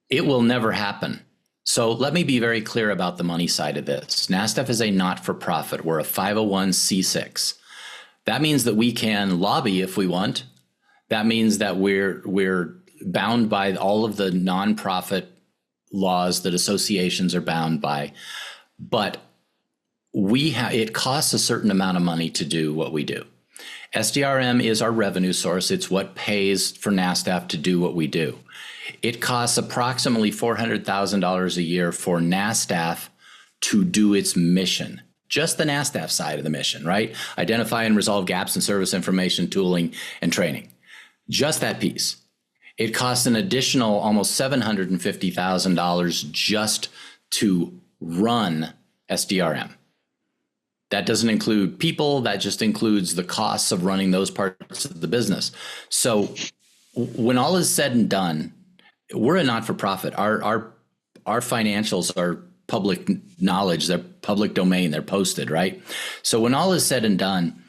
It will never happen. So let me be very clear about the money side of this. NASTF is a not-for-profit. We're a 501c6. That means that we can lobby if we want. That means that we're bound by all of the nonprofit laws that associations are bound by. But it costs a certain amount of money to do what we do. SDRM is our revenue source. It's what pays for NASTF to do what we do. It costs approximately $400,000 a year for NASTF to do its mission. Just the NASTF side of the mission, right? Identify and resolve gaps in service information, tooling, and training. Just that piece. It costs an additional almost $750,000 just to run SDRM. That doesn't include people. That just includes the costs of running those parts of the business. So when all is said and done, we're a not-for-profit. Our financials are public knowledge. They're public domain. They're posted, right? So when all is said and done,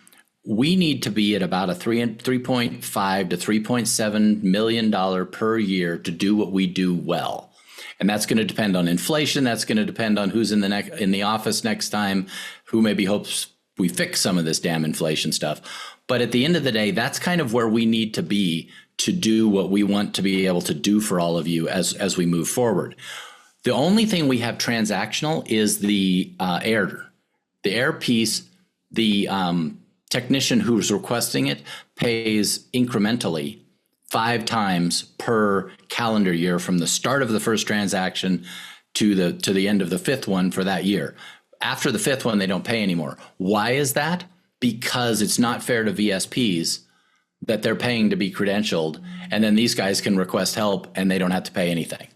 we need to be at about a $3.5 to $3.7 million per year to do what we do well. And that's going to depend on inflation. That's going to depend on who's in the office next time, who maybe hopes we fix some of this damn inflation stuff. But at the end of the day, that's kind of where we need to be to do what we want to be able to do for all of you as we move forward. The only thing we have transactional is the air piece. The technician who's requesting it pays incrementally 5 times per calendar year from the start of the first transaction to the end of the 5th one for that year. After the 5th one, they don't pay anymore. Why is that? Because it's not fair to VSPs that they're paying to be credentialed, and then these guys can request help and they don't have to pay anything.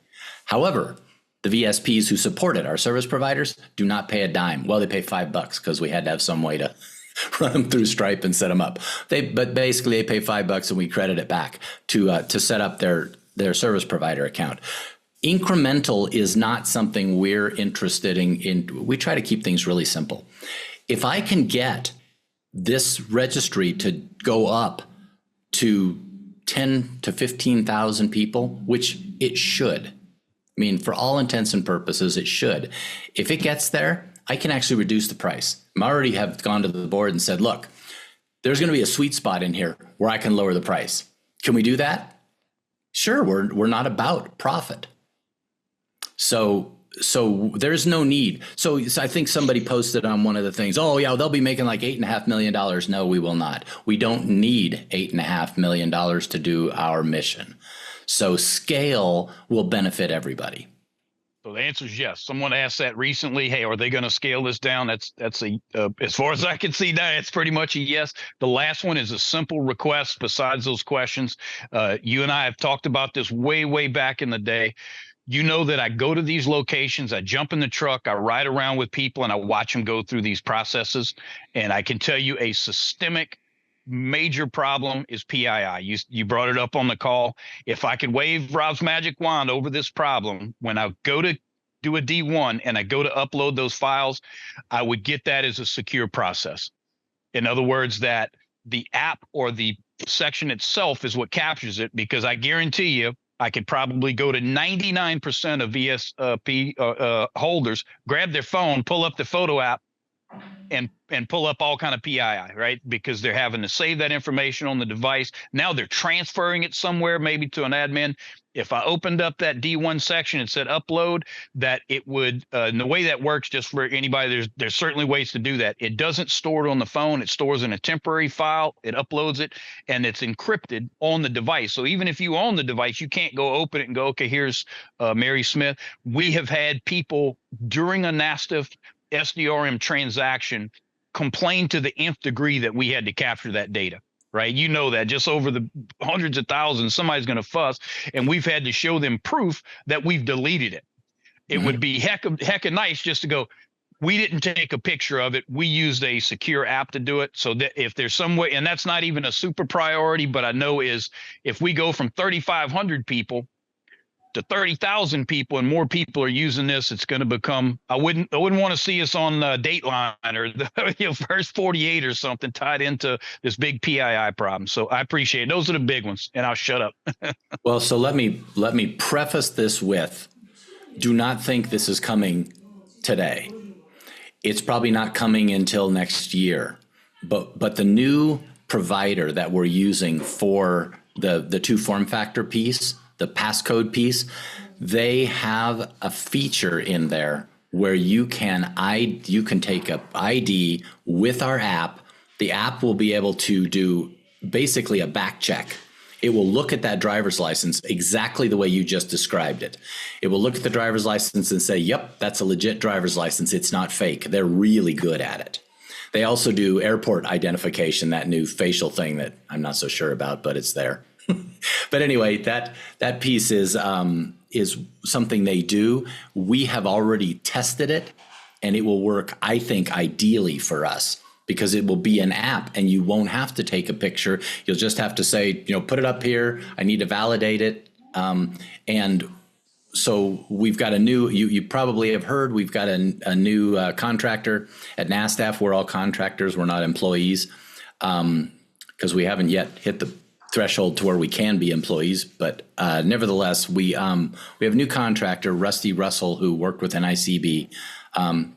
However, the VSPs who support it, our service providers, do not pay a dime. Well, they pay $5 because we had to have some way to run them through Stripe and set them up. But basically, they pay $5 and we credit it back to set up their service provider account. Incremental is not something we're interested in. We try to keep things really simple. If I can get this registry to go up to 10 to 15,000 people, which it should. I mean, for all intents and purposes, it should. If it gets there, I can actually reduce the price. I already have gone to the board and said, look, there's going to be a sweet spot in here where I can lower the price. Can we do that? Sure, we're not about profit. So there's no need. So I think somebody posted on one of the things, oh yeah, they'll be making like $8.5 million. No, we will not. We don't need $8.5 million to do our mission. So scale will benefit everybody. So the answer is yes. Someone asked that recently. Hey, are they going to scale this down? That's a as far as I can see now, it's pretty much a yes. The last one is a simple request. Besides those questions, you and I have talked about this way back in the day. You know that I go to these locations, I jump in the truck, I ride around with people, and I watch them go through these processes. And I can tell you a systemic major problem is PII. You brought it up on the call. If I could wave Rob's magic wand over this problem, when I go to do a D1 and I go to upload those files, I would get that as a secure process. In other words, that the app or the section itself is what captures it, because I guarantee you, I could probably go to 99% of VSP holders, grab their phone, pull up the photo app, and pull up all kind of PII, right? Because they're having to save that information on the device. Now they're transferring it somewhere, maybe to an admin. If I opened up that D1 section and said upload, that it would, and the way that works, just for anybody, there's certainly ways to do that. It doesn't store it on the phone. It stores in a temporary file. It uploads it, and it's encrypted on the device. So even if you own the device, you can't go open it and go, okay, here's Mary Smith. We have had people during a NASTF SDRM transaction complain to the nth degree that we had to capture that data, right? You know that just over the hundreds of thousands, somebody's going to fuss, and we've had to show them proof that we've deleted it. It would be heck of nice just to go, we didn't take a picture of it. We used a secure app to do it. So that if there's some way, and that's not even a super priority, but I know is if we go from 3,500 people to 30,000 people and more people are using this, it's going to become, I wouldn't want to see us on Dateline or the first 48 or something tied into this big PII problem. So I appreciate it. Those are the big ones, and I'll shut up. Well, so let me preface this with, do not think this is coming today. It's probably not coming until next year, but the new provider that we're using for the two form factor piece, the passcode piece, they have a feature in there where you can take a ID with our app. The app will be able to do basically a back check. It will look at that driver's license exactly the way you just described it. It will look at the driver's license and say, yep, that's a legit driver's license. It's not fake. They're really good at it. They also do airport identification, that new facial thing that I'm not so sure about, but it's there. But anyway, that piece is something they do. We have already tested it, and it will work, I think, ideally for us, because it will be an app and you won't have to take a picture. You'll just have to say, put it up here. I need to validate it. And so we've got a new, you probably have heard, we've got a new contractor at NASTF. We're all contractors. We're not employees, because we haven't yet hit the threshold to where we can be employees. But nevertheless, we have a new contractor, Rusty Russell, who worked with NICB,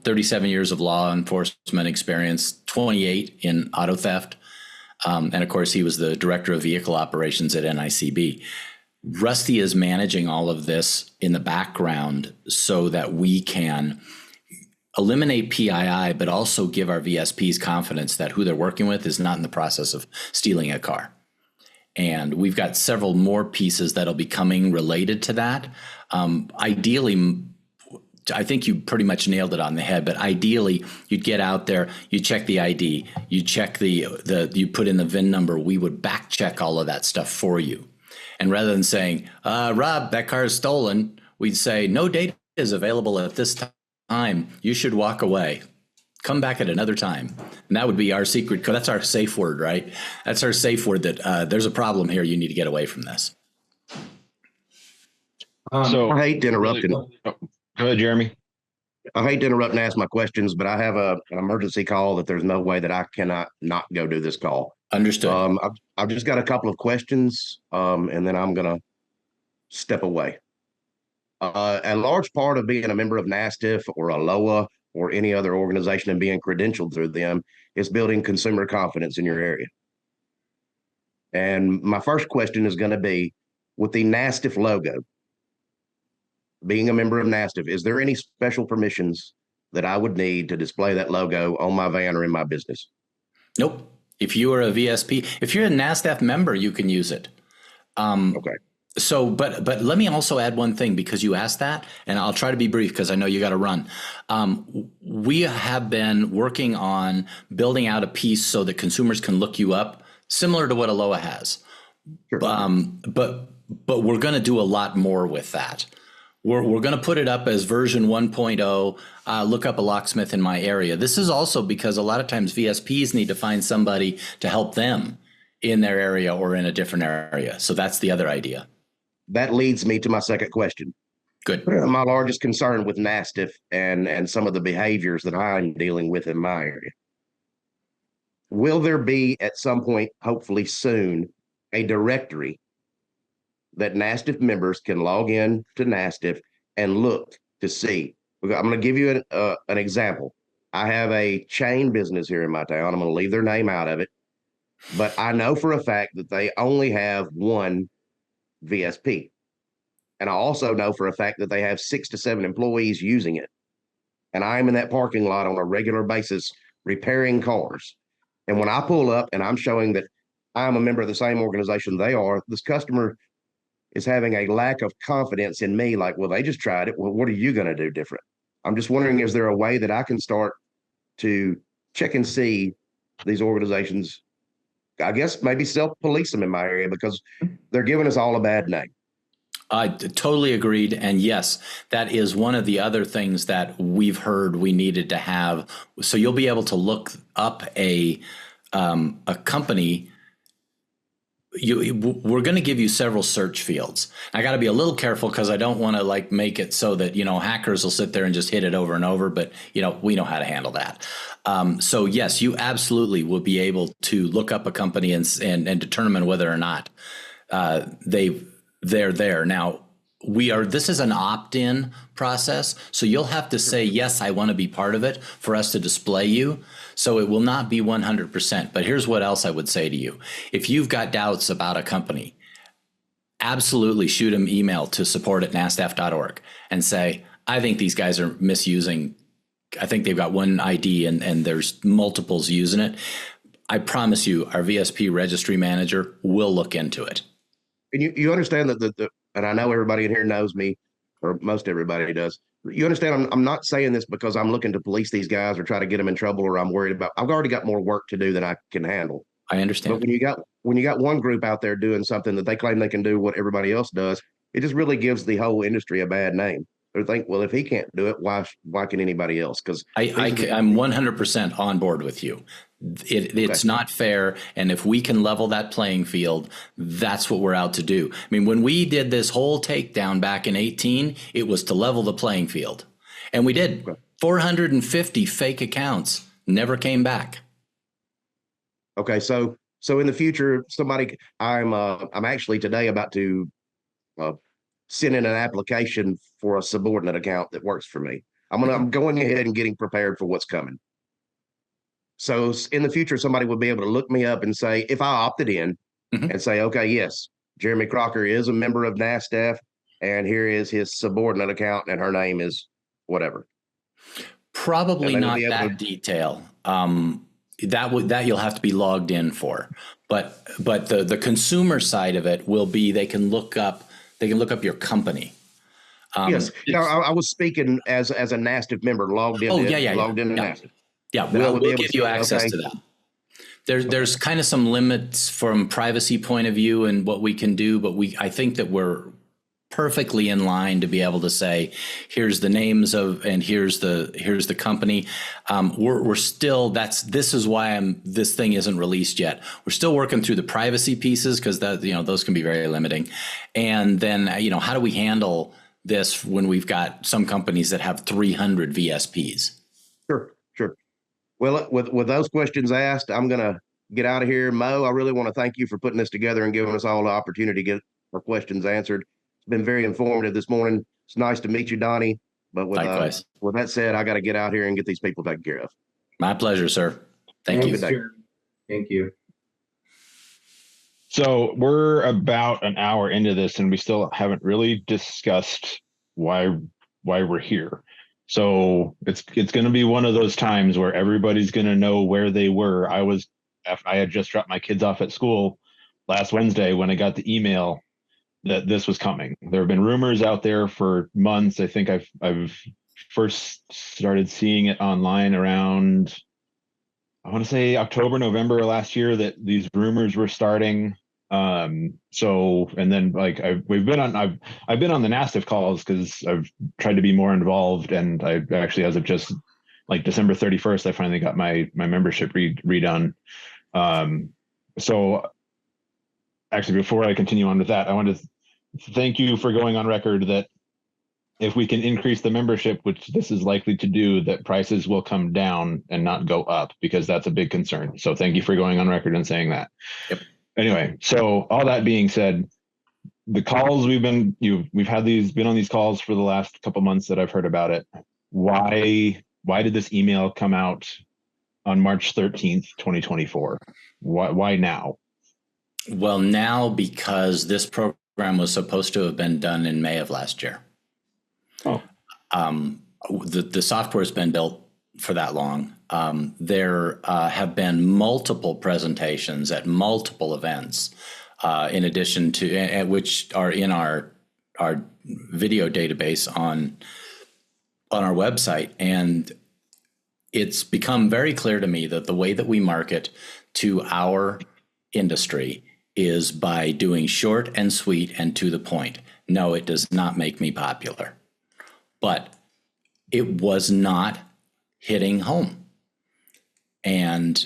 37 years of law enforcement experience, 28 in auto theft. And of course, he was the director of vehicle operations at NICB. Rusty is managing all of this in the background so that we can eliminate PII, but also give our VSPs confidence that who they're working with is not in the process of stealing a car. And we've got several more pieces that'll be coming related to that. Ideally, I think you pretty much nailed it on the head, but ideally you'd get out there, you check the ID, you check you put in the VIN number, we would back check all of that stuff for you. And rather than saying, Rob, that car is stolen, we'd say, no data is available at this time. You should walk away. Come back at another time. And that would be our secret code. That's our safe word, right? That's our safe word that there's a problem here. You need to get away from this. So I hate to interrupt. Go ahead, Jeremy. I hate to interrupt and ask my questions, but I have an emergency call that there's no way that I cannot not go do this call. Understood. I've just got a couple of questions, and then I'm going to step away. A large part of being a member of NASTF or a LOA or any other organization and being credentialed through them is building consumer confidence in your area. And my first question is going to be, with the NASTF logo, being a member of NASTF, is there any special permissions that I would need to display that logo on my van or in my business? Nope. If you are a VSP, if you're a NASTF member, you can use it. Okay. So, but let me also add one thing, because you asked that, and I'll try to be brief because I know you got to run. We have been working on building out a piece so that consumers can look you up, similar to what Aloha has. Sure. But we're going to do a lot more with that. We're going to put it up as version 1.0. Look up a locksmith in my area. This is also because a lot of times VSPs need to find somebody to help them in their area or in a different area. So that's the other idea. That leads me to my second question. Good. My largest concern with NASTF and some of the behaviors that I'm dealing with in my area. will there be at some point, hopefully soon, a directory that NASTF members can log in to NASTF and look to see? I'm going to give you an example. I have a chain business here in my town. I'm going to leave their name out of it, but I know for a fact that they only have one VSP. And I also know for a fact that they have 6 to 7 employees using it. And I'm in that parking lot on a regular basis repairing cars. And when I pull up and I'm showing that I'm a member of the same organization they are, this customer is having a lack of confidence in me. Like, well, they just tried it. Well, what are you going to do different? I'm just wondering, is there a way that I can start to check and see these organizations, I guess maybe self-police them in my area, because they're giving us all a bad name. I totally agreed. And yes, that is one of the other things that we've heard we needed to have. So you'll be able to look up a company. We're going to give you several search fields. I got to be a little careful because I don't want to like make it so that, hackers will sit there and just hit it over and over. But, we know how to handle that. So, yes, you absolutely will be able to look up a company and determine whether or not they're there. Now, this is an opt-in process. So you'll have to say, yes, I want to be part of it for us to display you. So it will not be 100%. But here's what else I would say to you. If you've got doubts about a company, absolutely shoot them email to support@nastf.org and say, I think these guys are misusing. I think they've got one ID and there's multiples using it. I promise you, our VSP registry manager will look into it. And you understand that and I know everybody in here knows me, or most everybody does. You understand I'm not saying this because I'm looking to police these guys or try to get them in trouble, or I'm worried about. I've already got more work to do than I can handle. I understand. But when you got one group out there doing something that they claim they can do what everybody else does, it just really gives the whole industry a bad name. They think, well, if he can't do it, why can anybody else? Because I'm 100% on board with you. It's not fair. And if we can level that playing field, that's what we're out to do. I mean, when we did this whole takedown back in 2018, it was to level the playing field. And we did. 450 fake accounts never came back. Okay. So in the future, I'm actually today about to send in an application for a subordinate account that works for me. I'm going ahead and getting prepared for what's coming. So in the future, somebody would be able to look me up and say, if I opted in and say, okay, yes, Jeremy Crocker is a member of NASTF, and here is his subordinate account, and her name is whatever. Probably not that detail. That you'll have to be logged in for. But the consumer side of it will be they can look up your company. Yes. I was speaking as a NASTF member logged in. Logged into NASTF. Yeah, we'll give you access to that. There's kind of some limits from privacy point of view and what we can do, but I think that we're perfectly in line to be able to say, here's the names of, and here's the company. We're still, this is why this thing isn't released yet. We're still working through the privacy pieces because those can be very limiting. And then, how do we handle this when we've got some companies that have 300 VSPs? Sure. Well, with those questions asked, I'm going to get out of here. Mo, I really want to thank you for putting this together and giving us all the opportunity to get our questions answered. It's been very informative this morning. It's nice to meet you, Donnie. But with that said, I got to get out here and get these people taken care of. My pleasure, sir. Thank you. Thank you. So we're about an hour into this, and we still haven't really discussed why we're here. So it's going to be one of those times where everybody's going to know where they were. I had just dropped my kids off at school last Wednesday when I got the email that this was coming. There have been rumors out there for months. I think I've first started seeing it online around, I want to say October, November last year, that these rumors were starting. And then I've been on the NASTF calls because I've tried to be more involved, and I actually, as of just December 31st, I finally got my membership redone. So actually, before I continue on with that, I want to thank you for going on record that if we can increase the membership, which this is likely to do, that prices will come down and not go up, because that's a big concern. So thank you for going on record and saying that. Yep. Anyway, so all that being said, the calls we've been on these calls for the last couple months that I've heard about it. Why did this email come out on March 13th, 2024? Why now? Well, now because this program was supposed to have been done in May of last year. Oh. The software's been built for that long. There have been multiple presentations at multiple events, in addition to which are in our video database on our website. And it's become very clear to me that the way that we market to our industry is by doing short and sweet and to the point. No, it does not make me popular, but it was not hitting home. And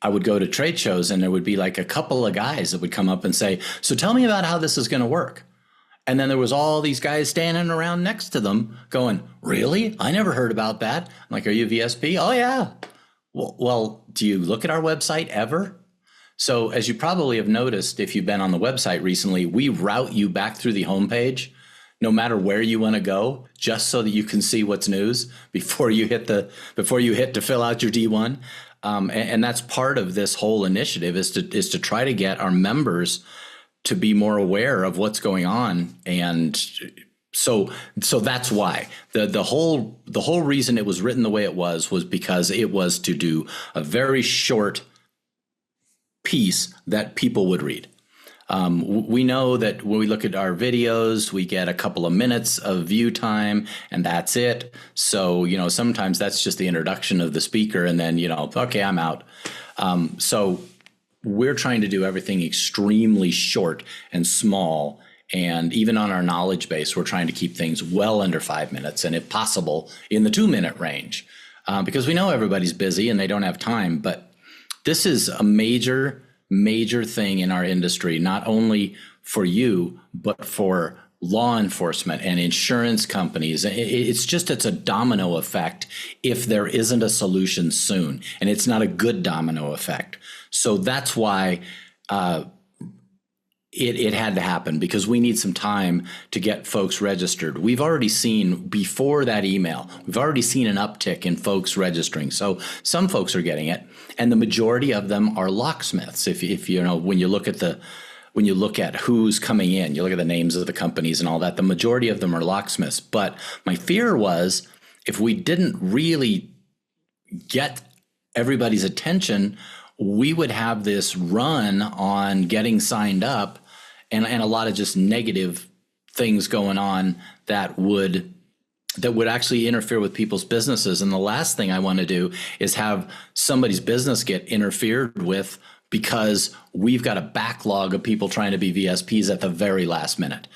I would go to trade shows and there would be like a couple of guys that would come up and say, so tell me about how this is going to work. And then there was all these guys standing around next to them going, really? I never heard about that. I'm like, are you VSP? Oh, yeah. Well, do you look at our website ever? So as you probably have noticed, if you've been on the website recently, we route you back through the homepage, no matter where you want to go, just so that you can see what's news before you hit to fill out your D1. And that's part of this whole initiative is to try to get our members to be more aware of what's going on. And so that's why the whole reason it was written the way it was because it was to do a very short piece that people would read. We know that when we look at our videos, we get a couple of minutes of view time and that's it. So, sometimes that's just the introduction of the speaker and then, okay, I'm out. So we're trying to do everything extremely short and small. And even on our knowledge base, we're trying to keep things well under 5 minutes and if possible in the 2-minute range, because we know everybody's busy and they don't have time. But this is a major thing in our industry, not only for you, but for law enforcement and insurance companies. It's a domino effect if there isn't a solution soon, and it's not a good domino effect. So that's why it had to happen, because we need some time to get folks registered. We've already seen before that email, we've already seen an uptick in folks registering. So some folks are getting it, and the majority of them are locksmiths. If when you look at who's coming in, you look at the names of the companies and all that, the majority of them are locksmiths. But my fear was if we didn't really get everybody's attention, we would have this run on getting signed up and a lot of just negative things going on that would actually interfere with people's businesses. And the last thing I want to do is have somebody's business get interfered with because we've got a backlog of people trying to be VSPs at the very last minute.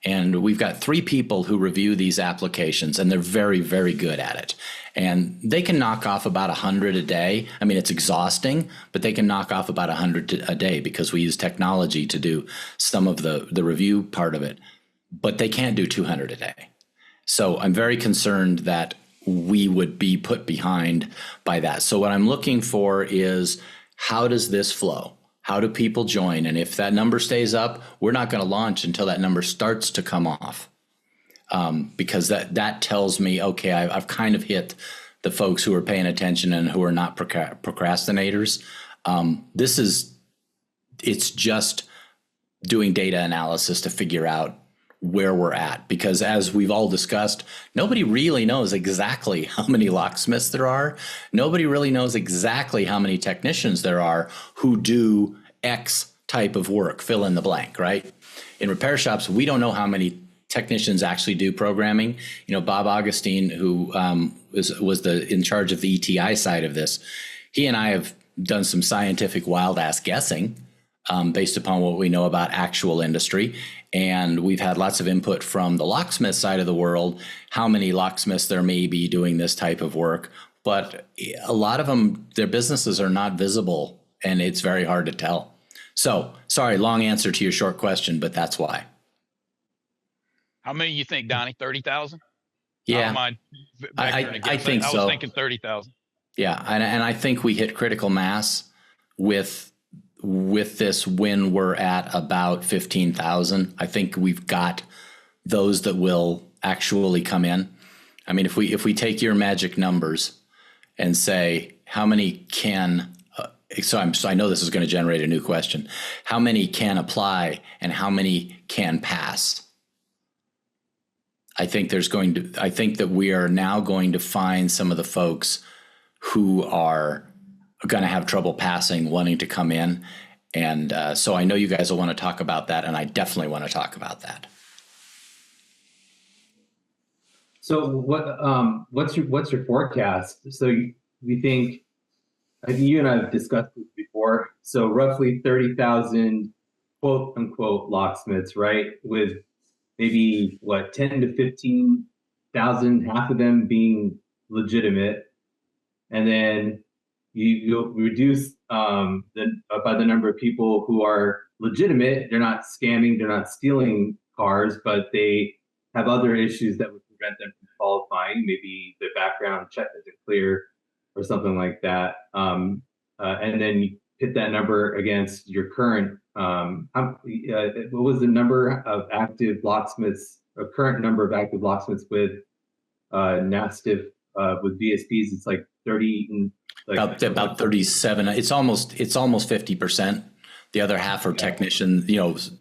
And we've got 3 people who review these applications, and they're very, very good at it. And they can knock off about 100 a day. I mean, it's exhausting, but they can knock off about 100 a day because we use technology to do some of the review part of it. But they can't do 200 a day. So I'm very concerned that we would be put behind by that. So what I'm looking for is, how does this flow? How do people join? And if that number stays up, we're not going to launch until that number starts to come off, because that tells me, okay, I've kind of hit the folks who are paying attention and who are not procrastinators. It's just doing data analysis to figure out where we're at, because as we've all discussed, nobody really knows exactly how many locksmiths there are. Nobody really knows exactly how many technicians there are who do X type of work, fill in the blank, right? In repair shops, we don't know how many technicians actually do programming. Bob Augustine, who was in charge of the ETI side of this, he and I have done some scientific wild ass guessing based upon what we know about actual industry. And we've had lots of input from the locksmith side of the world, how many locksmiths there may be doing this type of work. But a lot of them, their businesses are not visible, and it's very hard to tell. So, sorry, long answer to your short question, but that's why. How many you think, Donnie? 30,000? I don't mind I think I so. was thinking 30,000. Yeah, and I think we hit critical mass with this when we're at about 15,000. I think we've got those that will actually come in. I mean, if we take your magic numbers and say how many can, so I know this is going to generate a new question. How many can apply and how many can pass? I think that we are now going to find some of the folks who are going to have trouble passing, wanting to come in. And so I know you guys will want to talk about that, and I definitely want to talk about that. So what's your forecast? So we think, I think you and I have discussed this before. So roughly 30,000 quote unquote locksmiths, right? With maybe 10 to 15,000, half of them being legitimate, and then you'll reduce by the number of people who are legitimate. They're not scamming, they're not stealing cars, but they have other issues that would prevent them from qualifying. Maybe the background check isn't clear or something like that. And then you hit that number against your current, what was the number of active locksmiths, or current number of active locksmiths with NASTF, with VSPs? It's like 30, about 37. It's almost 50%. The other half are technician,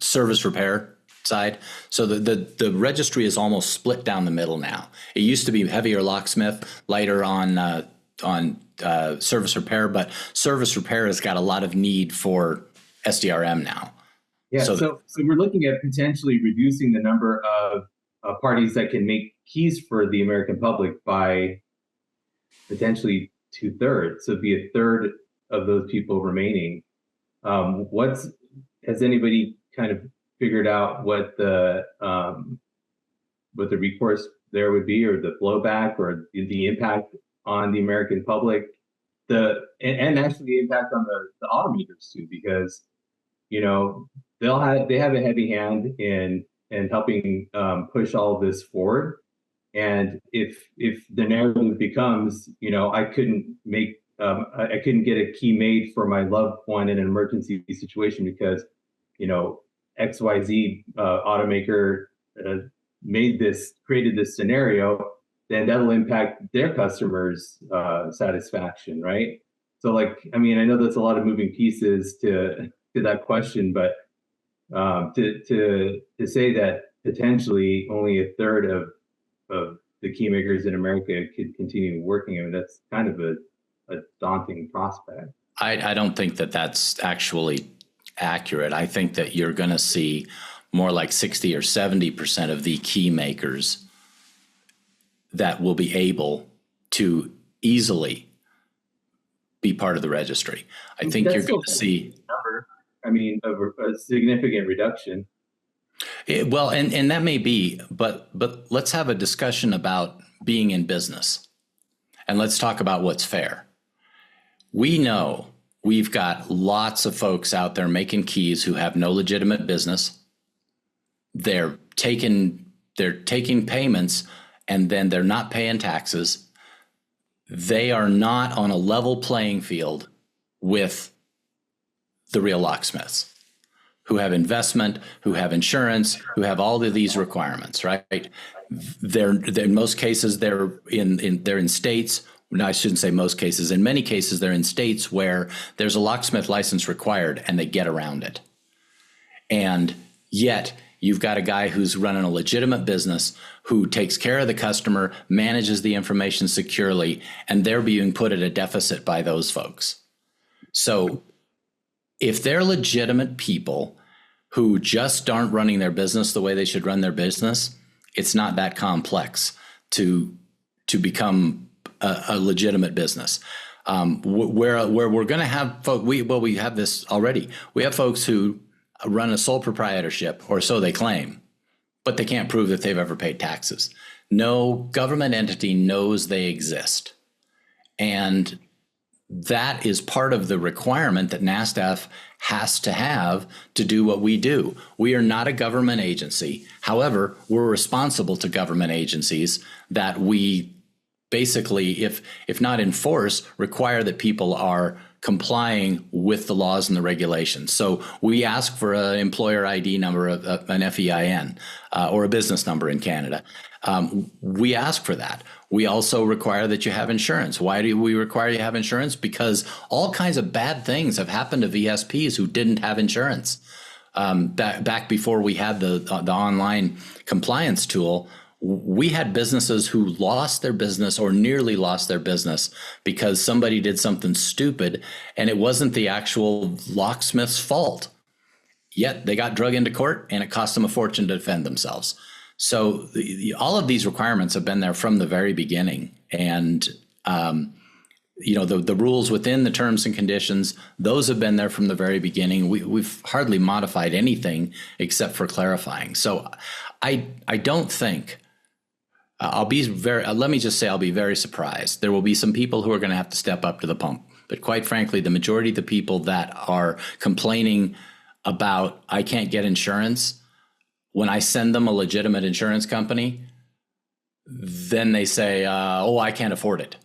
service repair side. So the registry is almost split down the middle now. It used to be heavier locksmith, lighter on service repair, but service repair has got a lot of need for SDRM now. Yeah, so we're looking at potentially reducing the number of parties that can make keys for the American public by potentially 2/3. So it'd be a third of those people remaining. Has anybody kind of figured out what the recourse there would be, or the blowback, or the impact on the American public, and actually the impact on the automakers too, because they have a heavy hand in helping push all of this forward. And if the narrative becomes, I couldn't get a key made for my loved one in an emergency situation because XYZ automaker created this scenario, then that'll impact their customers' satisfaction, right? So I know that's a lot of moving pieces to that question, but to say that potentially only a third of the key makers in America could continue working, I mean, that's kind of a daunting prospect. I don't think that that's actually accurate. I think that you're going to see more like 60 or 70% of the key makers that will be able to easily be part of the registry. I think you're going to see a significant reduction. Well, and that may be, but let's have a discussion about being in business, and let's talk about what's fair. We know we've got lots of folks out there making keys who have no legitimate business. They're taking payments, and then they're not paying taxes. They are not on a level playing field with the real locksmiths, who have investment, who have insurance, who have all of these requirements, right? They're in most cases they're in states. No, I shouldn't say most cases. In many cases, they're in states where there's a locksmith license required, and they get around it. And yet, you've got a guy who's running a legitimate business, who takes care of the customer, manages the information securely, and they're being put at a deficit by those folks. So if they're legitimate people who just aren't running their business the way they should run their business, it's not that complex to become a legitimate business. Where we're going to have folks, we have this already. We have folks who run a sole proprietorship, or so they claim, but they can't prove that they've ever paid taxes. No government entity knows they exist. And that is part of the requirement that NASTF has to have to do what we do. We are not a government agency. However, we're responsible to government agencies that we basically, if not enforce, require that people are complying with the laws and the regulations. So we ask for an employer ID number, an FEIN, or a business number in Canada. We ask for that. We also require that you have insurance. Why do we require you have insurance? Because all kinds of bad things have happened to VSPs who didn't have insurance. Back before we had the online compliance tool, we had businesses who lost their business or nearly lost their business because somebody did something stupid and it wasn't the actual locksmith's fault. Yet they got drug into court and it cost them a fortune to defend themselves. So all of these requirements have been there from the very beginning. And, the rules within the terms and conditions, those have been there from the very beginning. We've hardly modified anything except for clarifying. So I don't think, I'll be very surprised. There will be some people who are going to have to step up to the pump. But quite frankly, the majority of the people that are complaining about, I can't get insurance, when I send them a legitimate insurance company, then they say, I can't afford it.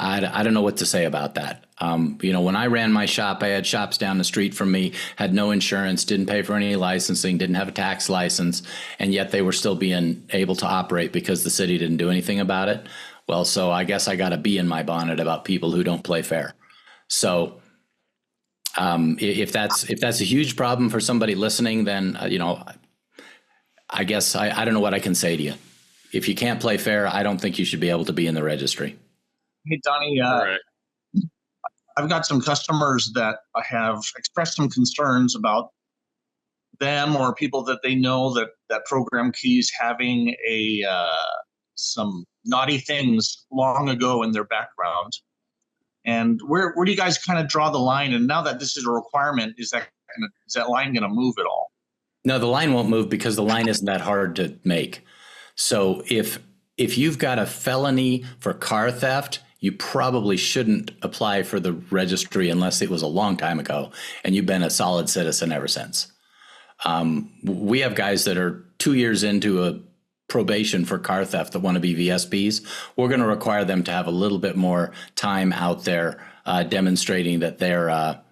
I don't know what to say about that. When I ran my shop, I had shops down the street from me, had no insurance, didn't pay for any licensing, didn't have a tax license, and yet they were still being able to operate because the city didn't do anything about it. Well, so I guess I got a bee in my bonnet about people who don't play fair. So if that's a huge problem for somebody listening, then, I guess I don't know what I can say to you. If you can't play fair, I don't think you should be able to be in the registry. Hey, Donny, I've got some customers that have expressed some concerns about them or people that they know that program keys having some naughty things long ago in their background. And where do you guys kind of draw the line? And now that this is a requirement, is that line going to move at all? No, the line won't move because the line isn't that hard to make. So if you've got a felony for car theft, you probably shouldn't apply for the registry unless it was a long time ago and you've been a solid citizen ever since. We have guys that are 2 years into a probation for car theft that want to be VSPs. We're going to require them to have a little bit more time out there demonstrating that they're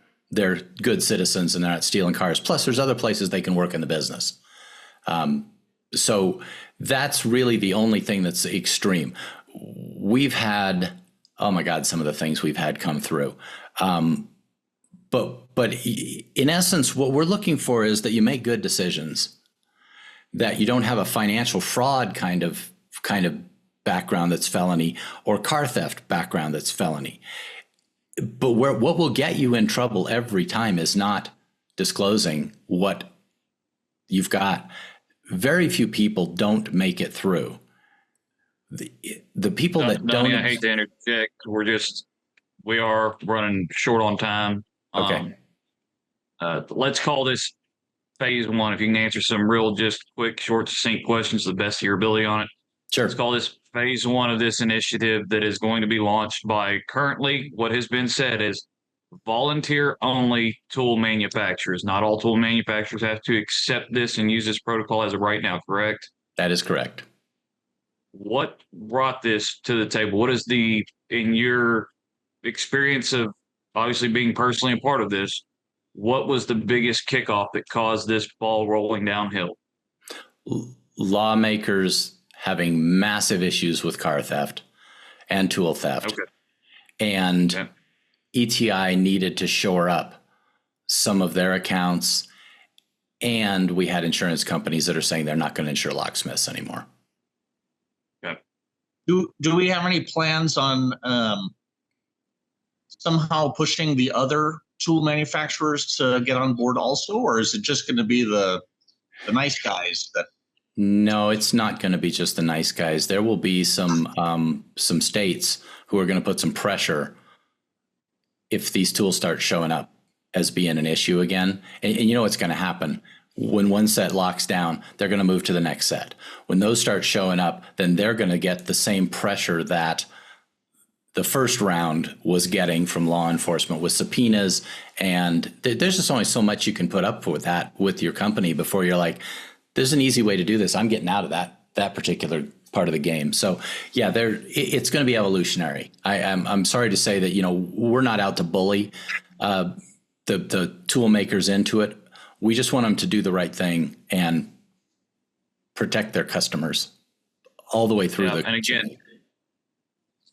good citizens and they're not stealing cars. Plus, there's other places they can work in the business. So that's really the only thing that's extreme. We've had, oh my God, some of the things we've had come through. But in essence, what we're looking for is that you make good decisions, that you don't have a financial fraud kind of background that's felony or car theft background that's felony. But what will get you in trouble every time is not disclosing what you've got. Very few people don't make it through. The people that Donny, don't. I hate to interject. We are running short on time. Okay. Let's call this phase one. If you can answer some real, just quick, short, succinct questions to the best of your ability on it. Sure. Let's call this phase one of this initiative that is going to be launched by currently what has been said is volunteer only tool manufacturers. Not all tool manufacturers have to accept this and use this protocol as of right now, correct? That is correct. What brought this to the table? What is in your experience of obviously being personally a part of this, what was the biggest kickoff that caused this ball rolling downhill? Lawmakers having massive issues with car theft and tool theft. Okay. And ETI needed to shore up some of their accounts. And we had insurance companies that are saying they're not going to insure locksmiths anymore. Okay. Do we have any plans on somehow pushing the other tool manufacturers to get on board also, or is it just going to be the nice guys that? No, it's not going to be just the nice guys. There will be some states who are going to put some pressure if these tools start showing up as being an issue again. And you know what's going to happen. When one set locks down, they're going to move to the next set. When those start showing up, then they're going to get the same pressure that the first round was getting from law enforcement with subpoenas. And there's just only so much you can put up with that with your company before you're like, there's an easy way to do this. I'm getting out of that particular part of the game. So yeah, it's going to be evolutionary. I'm sorry to say that, we're not out to bully the tool makers into it. We just want them to do the right thing and protect their customers all the way through. And again,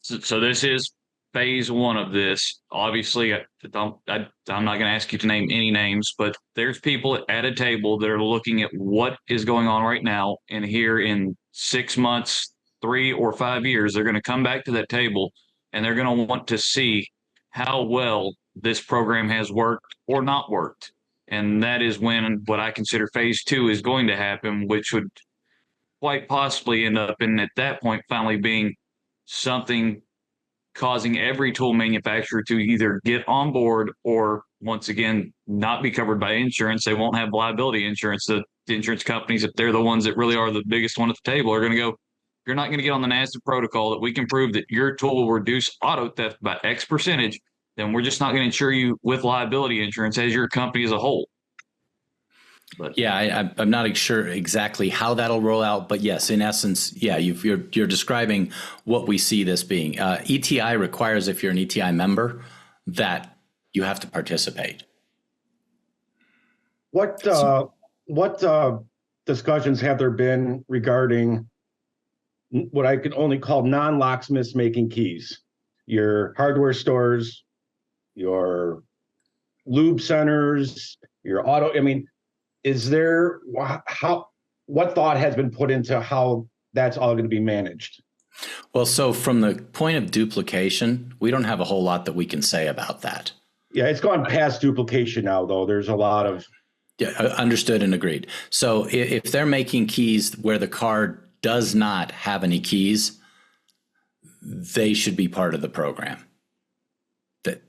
so this is phase one of this. Obviously, I'm not going to ask you to name any names, but there's people at a table that are looking at what is going on right now. And here in 6 months, 3 or 5 years, they're going to come back to that table and they're going to want to see how well this program has worked or not worked. And that is when what I consider phase two is going to happen, which would quite possibly end up in, at that point, finally being something causing every tool manufacturer to either get on board or, once again, not be covered by insurance. They won't have liability insurance. The insurance companies, if they're the ones that really are the biggest one at the table, are going to go, you're not going to get on the NASTF protocol that we can prove that your tool will reduce auto theft by X percentage, then we're just not going to insure you with liability insurance as your company as a whole. But yeah, I'm not sure exactly how that'll roll out, but yes, in essence, yeah, you're describing what we see this being. ETI requires, if you're an ETI member, that you have to participate. What discussions have there been regarding what I could only call non-locksmiths making keys? Your hardware stores, your lube centers, your auto. I mean, is there what thought has been put into how that's all going to be managed? Well, so from the point of duplication, we don't have a whole lot that we can say about that. Yeah, it's gone past duplication now, though. There's a lot of. Yeah, understood and agreed. So if they're making keys where the car does not have any keys, they should be part of the program.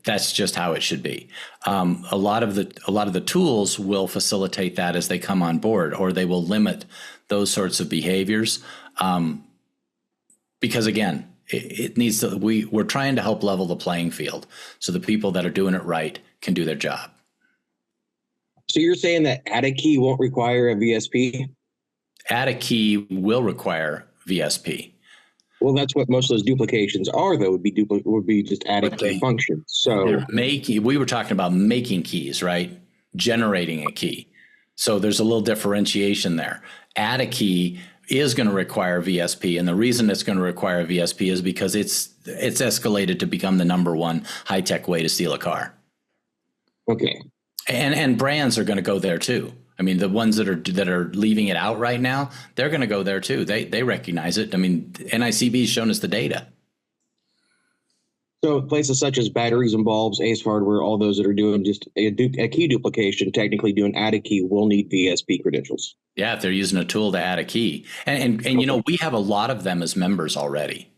That's just how it should be. A lot of the tools will facilitate that as they come on board, or they will limit those sorts of behaviors. Because again, it needs to. We're trying to help level the playing field so the people that are doing it right can do their job. So you're saying that add a key won't require a VSP? Add a key will require VSP. Well, that's what most of those duplications are, though, would be just adding key functions. So we were talking about making keys, right? Generating a key. So there's a little differentiation there. Add a key is going to require VSP, and the reason it's going to require VSP is because it's escalated to become the number one high-tech way to steal a car. Okay. And brands are going to go there too. I mean, the ones that are leaving it out right now, they're going to go there too. They recognize it. I mean, NICB has shown us the data. So places such as batteries and bulbs, Ace Hardware, all those that are doing just a key duplication, technically doing add a key, will need VSP credentials. Yeah, if they're using a tool to add a key. And we have a lot of them as members already.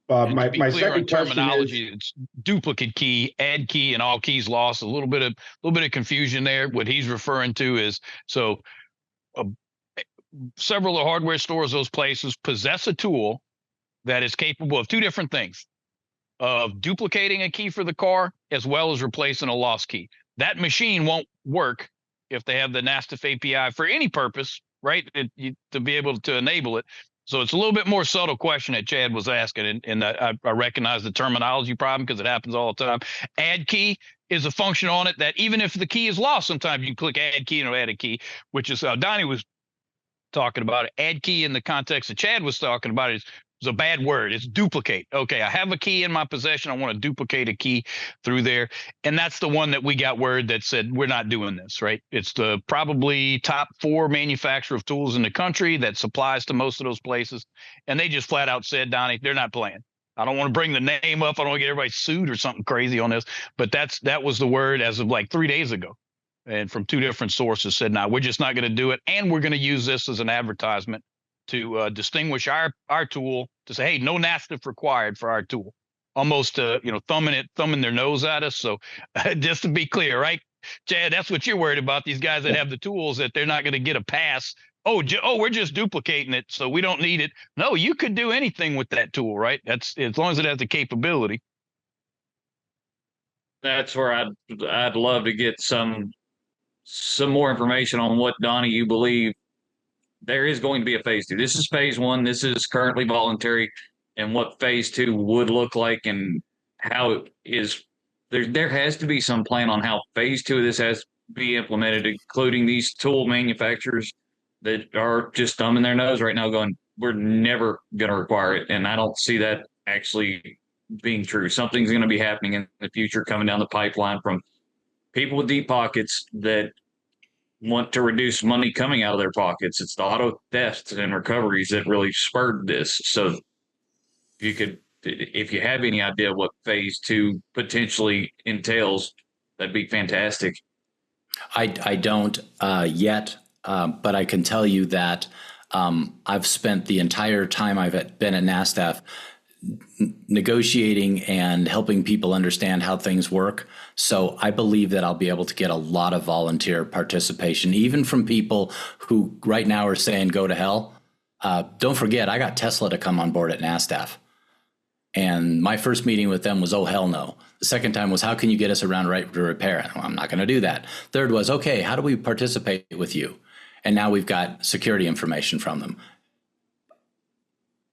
My second terminology, it's duplicate key, add key, and all keys lost. A little bit of confusion there. What he's referring to is several of the hardware stores, those places possess a tool that is capable of two different things: of duplicating a key for the car as well as replacing a lost key. That machine won't work if they have the NASTF API for any purpose, right? To be able to enable it. So it's a little bit more subtle question that Chad was asking, and I recognize the terminology problem because it happens all the time. Add key is a function on it that even if the key is lost, sometimes you click add key and it'll add a key, which is how Donnie was talking about it. Add key in the context that Chad was talking about is a bad word. It's duplicate. Okay, I have a key in my possession. I want to duplicate a key through there. And that's the one that we got word that said, we're not doing this, right? It's the probably top 4 manufacturer of tools in the country that supplies to most of those places. And they just flat out said, Donnie, they're not playing. I don't want to bring the name up. I don't want to get everybody sued or something crazy on this. But that was the word as of like 3 days ago. And from 2 different sources said, no, we're just not going to do it. And we're going to use this as an advertisement to distinguish our tool, to say, hey, no NASTF required for our tool. Almost thumbing their nose at us. So just to be clear, right, Chad, that's what you're worried about, these guys that have the tools, that they're not going to get a pass we're just duplicating it, so we don't need it. No, you could do anything with that tool, right? That's as long as it has the capability. That's where I'd love to get some more information on what, Donnie, you believe there is going to be a phase 2. This is phase 1. This is currently voluntary, and what phase 2 would look like and how it is. There has to be some plan on how phase 2 of this has to be implemented, including these tool manufacturers that are just thumbing their nose right now going, we're never going to require it. And I don't see that actually being true. Something's going to be happening in the future coming down the pipeline from people with deep pockets that want to reduce money coming out of their pockets. It's the auto thefts and recoveries that really spurred this. So if you have any idea what phase 2 potentially entails, that'd be fantastic. I don't yet, but I can tell you that I've spent the entire time I've been at NASTF negotiating and helping people understand how things work. So I believe that I'll be able to get a lot of volunteer participation, even from people who right now are saying, go to hell. Don't forget, I got Tesla to come on board at NASTF. And my first meeting with them was, oh, hell no. The second time was, how can you get us around right to repair? Well, I'm not going to do that. Third was, okay, how do we participate with you? And now we've got security information from them.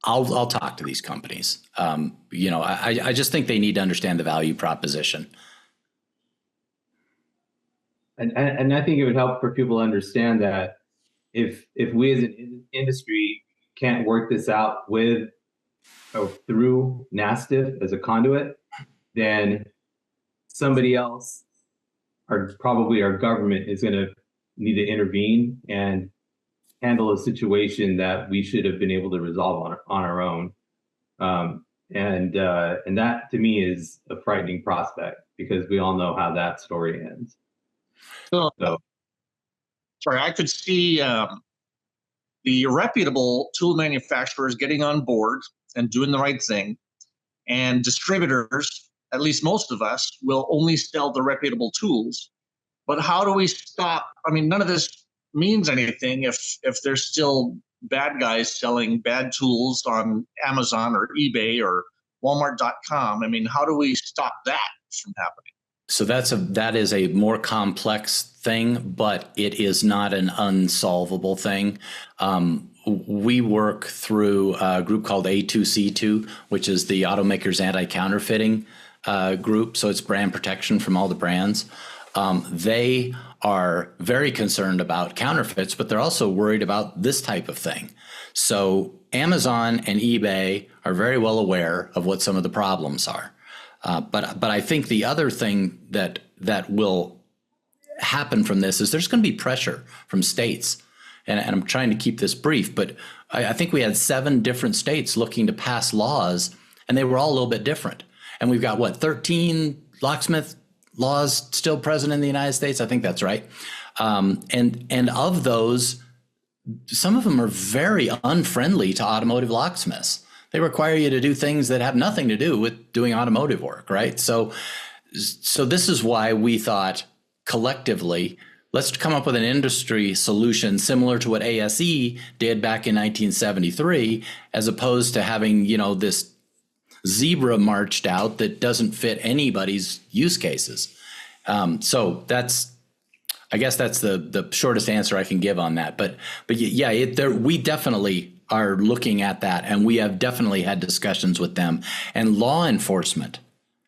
I'll talk to these companies. I just think they need to understand the value proposition. And I think it would help for people to understand that if we as an industry can't work this out with or through NASTF as a conduit, then somebody else, or probably our government, is going to need to intervene and handle a situation that we should have been able to resolve on our own. And that to me is a frightening prospect, because we all know how that story ends. So sorry, I could see the reputable tool manufacturers getting on board and doing the right thing, and distributors, at least most of us, will only sell the reputable tools. But how do we stop? I mean, none of this means anything if there's still bad guys selling bad tools on Amazon or eBay or Walmart.com. I mean, how do we stop that from happening? So that is a more complex thing, but it is not an unsolvable thing. We work through a group called A2C2, which is the Automakers Anti-Counterfeiting group. So it's brand protection from all the brands. They are very concerned about counterfeits, but they're also worried about this type of thing. So Amazon and eBay are very well aware of what some of the problems are. But I think the other thing that will happen from this is there's going to be pressure from states. And I'm trying to keep this brief, but I think we had 7 different states looking to pass laws, and they were all a little bit different. And we've got, 13 locksmith laws still present in the United States? I think that's right. And of those, some of them are very unfriendly to automotive locksmiths. They require you to do things that have nothing to do with doing automotive work, right? So this is why we thought collectively, let's come up with an industry solution similar to what ASE did back in 1973, as opposed to having, this zebra marched out that doesn't fit anybody's use cases. So I guess that's the shortest answer I can give on that. But yeah, we definitely are looking at that, and we have definitely had discussions with them, and law enforcement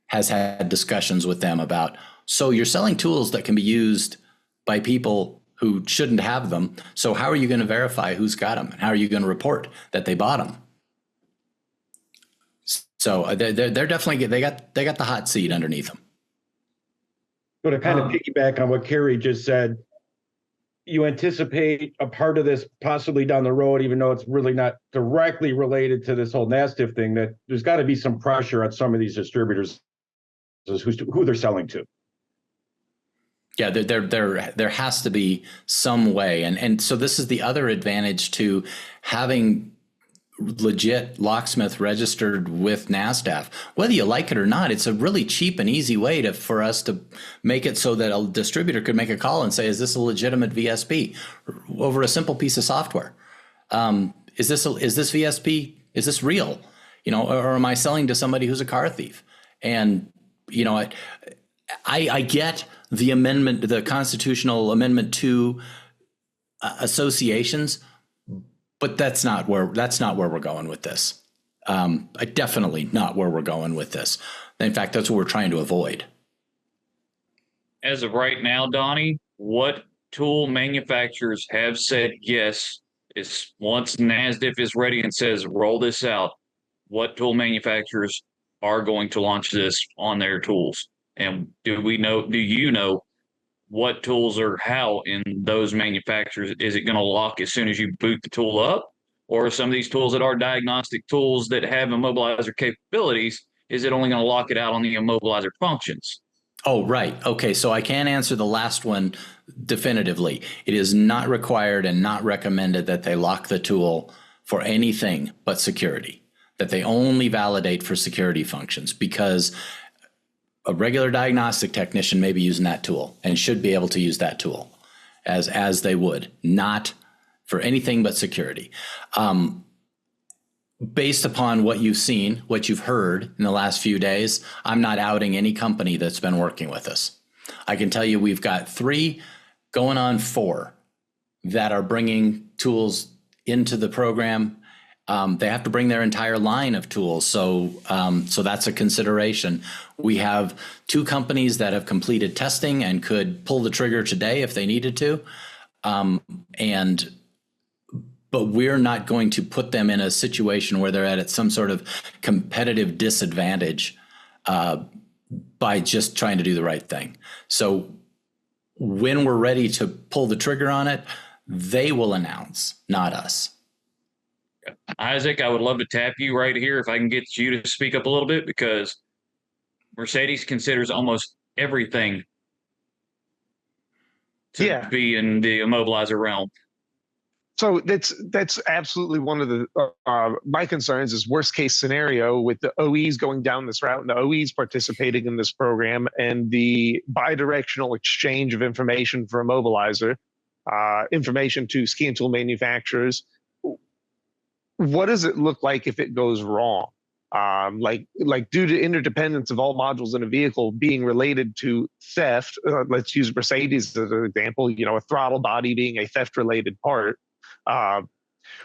has had discussions with them about, so you're selling tools that can be used by people who shouldn't have them. So how are you going to verify who's got them, and how are you going to report that they bought them? So they're definitely, they got the hot seat underneath them. So to kind of piggyback on what Carrie just said, you anticipate a part of this possibly down the road, even though it's really not directly related to this whole NASTF thing, that there's got to be some pressure on some of these distributors who they're selling to. Yeah, there has to be some way. And so this is the other advantage to having legit locksmith registered with NASTF. Whether you like it or not, it's a really cheap and easy way for us to make it so that a distributor could make a call and say, is this a legitimate VSP over a simple piece of software? Is this VSP? Is this real? Or am I selling to somebody who's a car thief? And, I get the amendment, the constitutional amendment to associations, but that's not where we're going with this. Definitely not where we're going with this. In fact, that's what we're trying to avoid. As of right now, Donnie, what tool manufacturers have said yes is once NASDF is ready and says roll this out, what tool manufacturers are going to launch this on their tools? And do you know what tools are how in those manufacturers? Is it going to lock as soon as you boot the tool up? Or some of these tools that are diagnostic tools that have immobilizer capabilities, is it only going to lock it out on the immobilizer functions? Oh, right. Okay, so I can answer the last one definitively. It is not required and not recommended that they lock the tool for anything but security, that they only validate for security functions, because a regular diagnostic technician may be using that tool and should be able to use that tool as they would, not for anything but security. Based upon what you've seen, what you've heard in the last few days, I'm not outing any company that's been working with us. I can tell you we've got 3 going on 4 that are bringing tools into the program. They have to bring their entire line of tools. So that's a consideration. We have 2 companies that have completed testing and could pull the trigger today if they needed to. But we're not going to put them in a situation where they're at some sort of competitive disadvantage by just trying to do the right thing. So when we're ready to pull the trigger on it, they will announce, not us. Isaac, I would love to tap you right here if I can get you to speak up a little bit, because Mercedes considers almost everything to be in the immobilizer realm. So that's absolutely one of the my concerns is worst case scenario with the OEs going down this route and the OEs participating in this program and the bidirectional exchange of information for immobilizer, information to scan tool manufacturers. What does it look like if it goes wrong? Like due to interdependence of all modules in a vehicle being related to theft, let's use Mercedes as an example, a throttle body being a theft related part.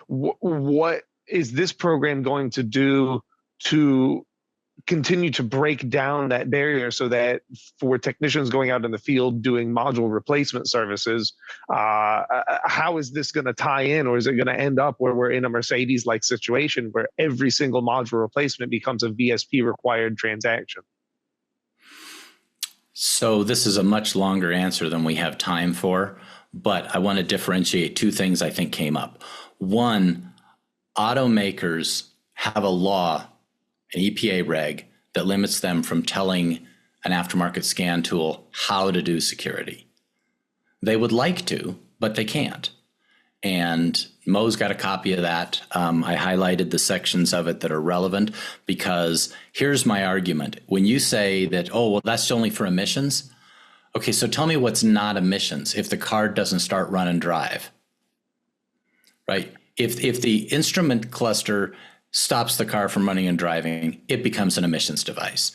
What is this program going to do to continue to break down that barrier so that for technicians going out in the field doing module replacement services, how is this going to tie in, or is it going to end up where we're in a Mercedes-like situation where every single module replacement becomes a VSP required transaction? So this is a much longer answer than we have time for, but I want to differentiate 2 things I think came up. One, automakers have a law, an EPA reg, that limits them from telling an aftermarket scan tool how to do security. They would like to, but they can't. And Mo's got a copy of that. I highlighted the sections of it that are relevant, because here's my argument. When you say that, oh, well, that's only for emissions. Okay, so tell me what's not emissions if the car doesn't start, run, and drive, right? If the instrument cluster stops the car from running and driving, it becomes an emissions device.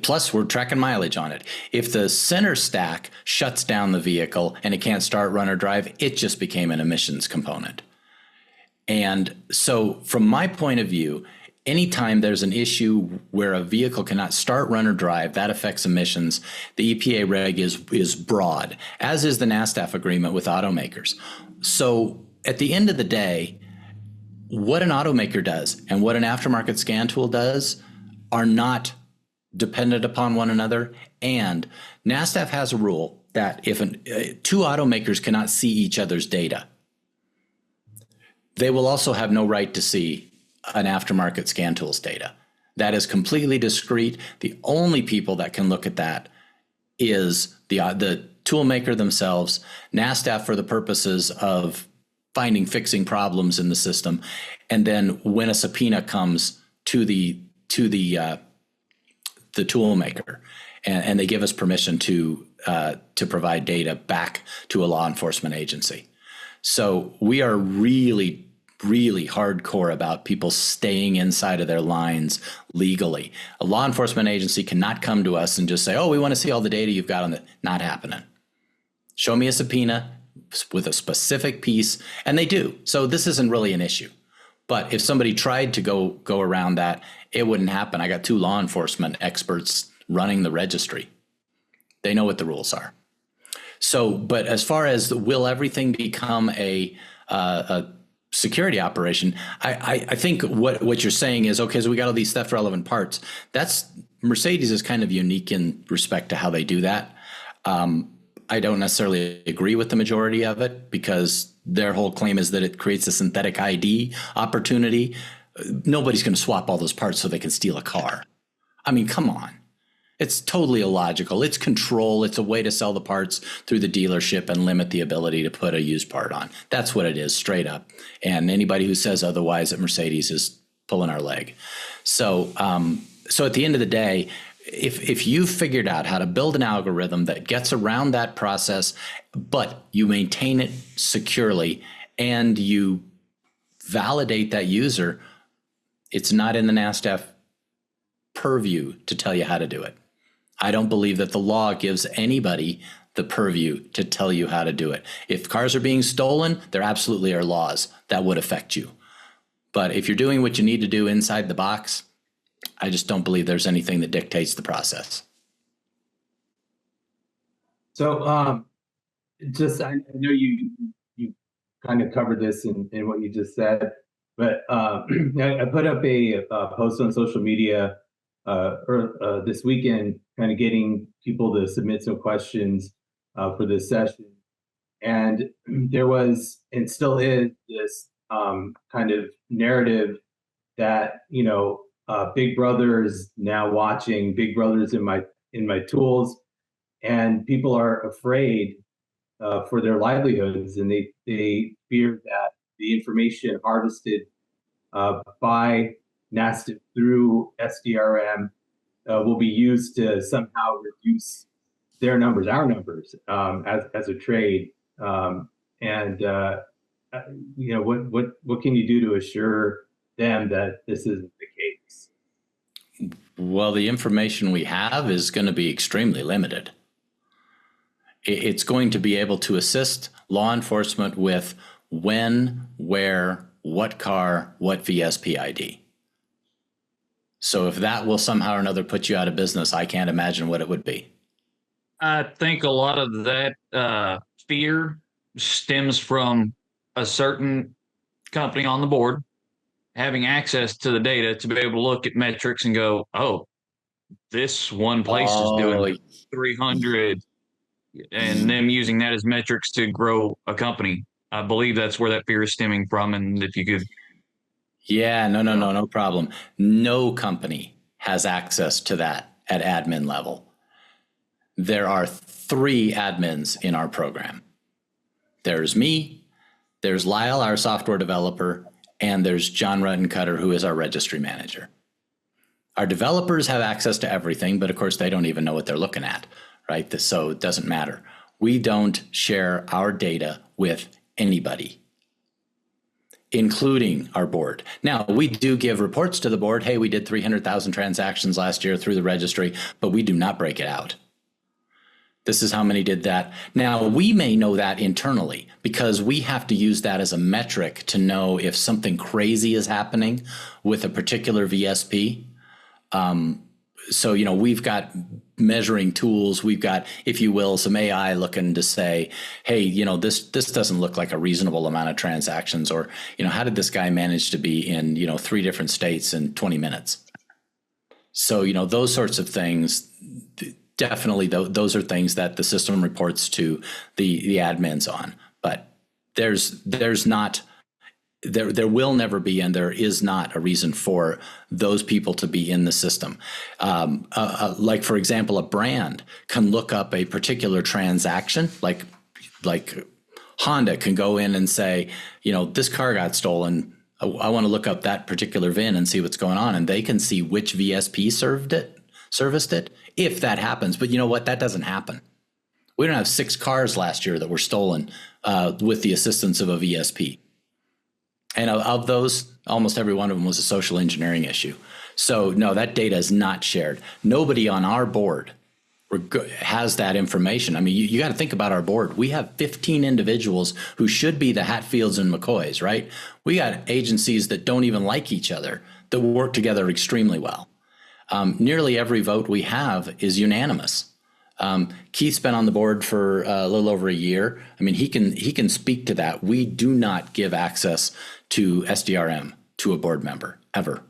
Plus we're tracking mileage on it. If the center stack shuts down the vehicle and it can't start, run, or drive, it just became an emissions component. And so from my point of view, anytime there's an issue where a vehicle cannot start, run, or drive, that affects emissions. The EPA reg is broad, as is the NASTF agreement with automakers. So at the end of the day, what an automaker does and what an aftermarket scan tool does are not dependent upon one another. And NASTF has a rule that if 2 automakers cannot see each other's data, they will also have no right to see an aftermarket scan tool's data. That is completely discrete. The only people that can look at that is the tool maker themselves. NASTF, for the purposes of fixing problems in the system. And then when a subpoena comes to the tool maker, and they give us permission to provide data back to a law enforcement agency. So we are really, really hardcore about people staying inside of their lines legally. A law enforcement agency cannot come to us and just say, oh, we want to see all the data you've got on the, not happening. Show me a subpoena with a specific piece, and they do. So this isn't really an issue. But if somebody tried to go around that, it wouldn't happen. I got 2 law enforcement experts running the registry. They know what the rules are. So, but as far as will everything become a security operation, I think what you're saying is, okay, so we got all these theft relevant parts. That's, Mercedes is kind of unique in respect to how they do that. I don't necessarily agree with the majority of it, because their whole claim is that it creates a synthetic ID opportunity. Nobody's going to swap all those parts so they can steal a car. I mean, come on. It's totally illogical. It's control. It's a way to sell the parts through the dealership and limit the ability to put a used part on. That's what it is, straight up. And anybody who says otherwise at Mercedes is pulling our leg. So, so at the end of the day, if you've figured out how to build an algorithm that gets around that process, but you maintain it securely and you validate that user, it's not in the NASTF purview to tell you how to do it. I don't believe that the law gives anybody the purview to tell you how to do it. If cars are being stolen, there absolutely are laws that would affect you. But if you're doing what you need to do inside the box, I just don't believe there's anything that dictates the process. So just, I know you kind of covered this in what you just said, but I put up a post on social media this weekend, kind of getting people to submit some questions for this session. And there was, and still is, this kind of narrative that, you know, Big Brother is now watching, Big Brother's in my tools, and people are afraid for their livelihoods, and they fear that the information harvested by NASTF through SDRM will be used to somehow reduce their numbers, our numbers, as a trade. You know, what can you do to assure them that this isn't the case? Well, the information we have is going to be extremely limited. It's going to be able to assist law enforcement with when, where, what car, what VSP ID. So if that will somehow or another put you out of business, I can't imagine what it would be. I think a lot of that fear stems from a certain company on the board having access to the data to be able to look at metrics and go, oh, this one place is doing 300, and them using that as metrics to grow a company. I believe that's where that fear is stemming from. And if you could. Yeah, no problem. No company has access to that at admin level. There are 3 admins in our program. There's me, there's Lyle, our software developer, and there's John Ruttencutter, who is our registry manager. Our developers have access to everything, but of course they don't even know what they're looking at, right? So it doesn't matter. We don't share our data with anybody, including our board. Now, we do give reports to the board. Hey, we did 300,000 transactions last year through the registry, but we do not break it out. This is how many did that. Now, we may know that internally because we have to use that as a metric to know if something crazy is happening with a particular VSP. So, you know, we've got measuring tools. We've got, if you will, some AI looking to say, hey, you know, this doesn't look like a reasonable amount of transactions, or, you know, how did this guy manage to be in, you know, 3 different states in 20 minutes? So, you know, those sorts of things, definitely those are things that the system reports to the admins on. But there's not, there will never be, and there is not a reason for those people to be in the system. Like, for example, a brand can look up a particular transaction, like Honda can go in and say, this car got stolen. I want to look up that particular VIN and see what's going on. And they can see which VSP serviced it, if that happens. But you know what? That doesn't happen. We don't have 6 cars last year that were stolen with the assistance of a VSP. And of those, almost every one of them was a social engineering issue. So no, that data is not shared. Nobody on our board has that information. I mean, you got to think about our board. We have 15 individuals who should be the Hatfields and McCoys, right? We got agencies that don't even like each other that work together extremely well. Nearly every vote we have is unanimous. Keith's been on the board for a little over a year. I mean, he can speak to that. We do not give access to SDRM to a board member ever.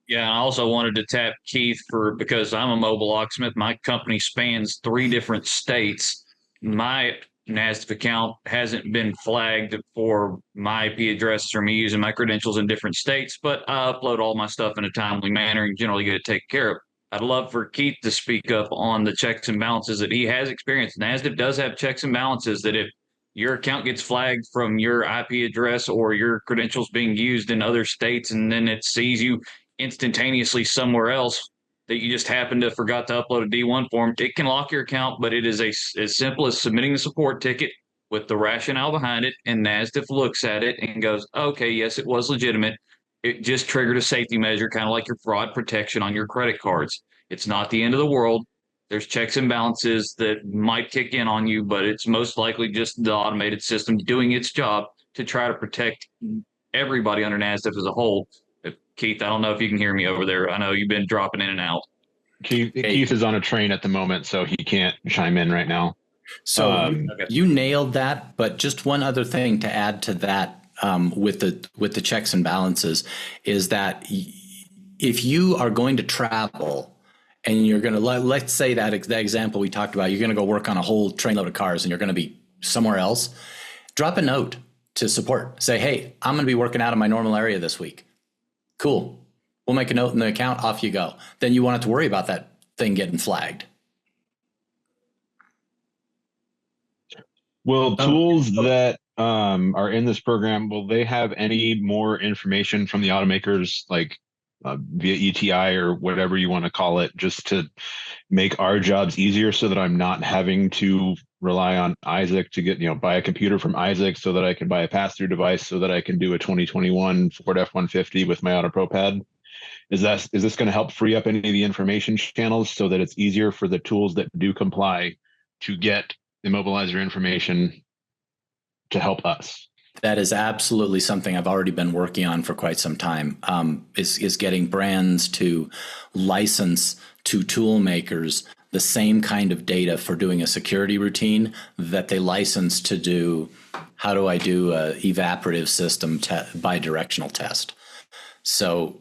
Yeah, I also wanted to tap Keith because I'm a mobile locksmith. My company spans 3 different states. My NASTF account hasn't been flagged for my IP address or me using my credentials in different states, but I upload all my stuff in a timely manner and generally get it taken care of. I'd love for Keith to speak up on the checks and balances that he has experienced. NASTF does have checks and balances that if your account gets flagged from your IP address or your credentials being used in other states, and then it sees you instantaneously somewhere else that you just happen to forgot to upload a D1 form, it can lock your account, but it is as simple as submitting the support ticket with the rationale behind it, and NASTF looks at it and goes, okay, yes, it was legitimate. It just triggered a safety measure, kind of like your fraud protection on your credit cards. It's not the end of the world. There's checks and balances that might kick in on you, but it's most likely just the automated system doing its job to try to protect everybody under NASTF as a whole. Keith, I don't know if you can hear me over there. I know you've been dropping in and out. Keith is on a train at the moment, so he can't chime in right now. So you nailed that, but just one other thing to add to that with the checks and balances is that if you are going to travel and you're going to, let's say that example we talked about, you're going to go work on a whole trainload of cars and you're going to be somewhere else, drop a note to support. Say, hey, I'm going to be working out of my normal area this week. Cool. We'll make a note in the account. Off you go. Then you won't have to worry about that thing getting flagged. Will tools that are in this program, will they have any more information from the automakers, like via ETI or whatever you want to call it, just to make our jobs easier so that I'm not having to rely on Isaac to get, buy a computer from Isaac so that I can buy a pass-through device so that I can do a 2021 Ford F-150 with my AutoProPAD? Is this going to help free up any of the information channels so that it's easier for the tools that do comply to get immobilizer information to help us? That is absolutely something I've already been working on for quite some time, is getting brands to license to tool makers the same kind of data for doing a security routine that they license to do, how do I do a evaporative system bidirectional test. So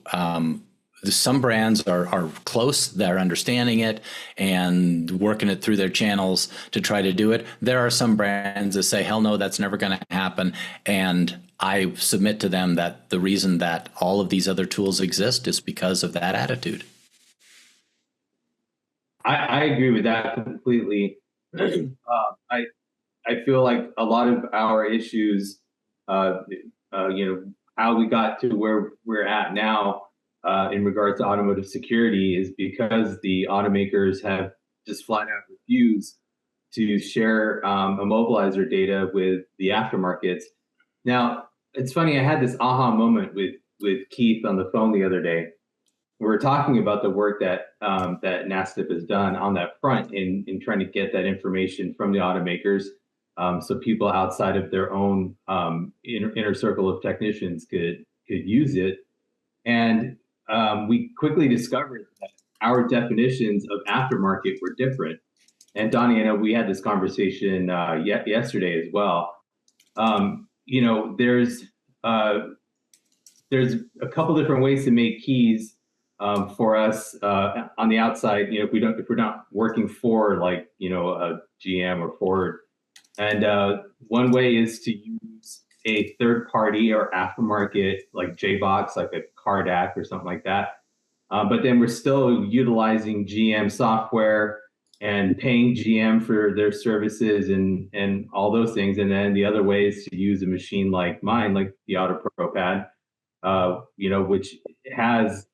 some brands are close, they're understanding it and working it through their channels to try to do it. There are some brands that say, hell no, that's never going to happen. And I submit to them that the reason that all of these other tools exist is because of that attitude. I agree with that completely. I feel like a lot of our issues, how we got to where we're at now in regards to automotive security is because the automakers have just flat out refused to share immobilizer data with the aftermarkets. Now, it's funny, I had this aha moment with Keith on the phone the other day. We were talking about the work that that NASTF has done on that front in trying to get that information from the automakers, so people outside of their own inner circle of technicians could use it. And we quickly discovered that our definitions of aftermarket were different. And Donnie, I know we had this conversation yesterday as well. There's a couple different ways to make keys for us on the outside. If we're not working for a GM or Ford, and one way is to use a third party or aftermarket like JBox, like a Cardac or something like that. But then we're still utilizing GM software and paying GM for their services and all those things. And then the other way is to use a machine like mine, like the AutoProPAD, which has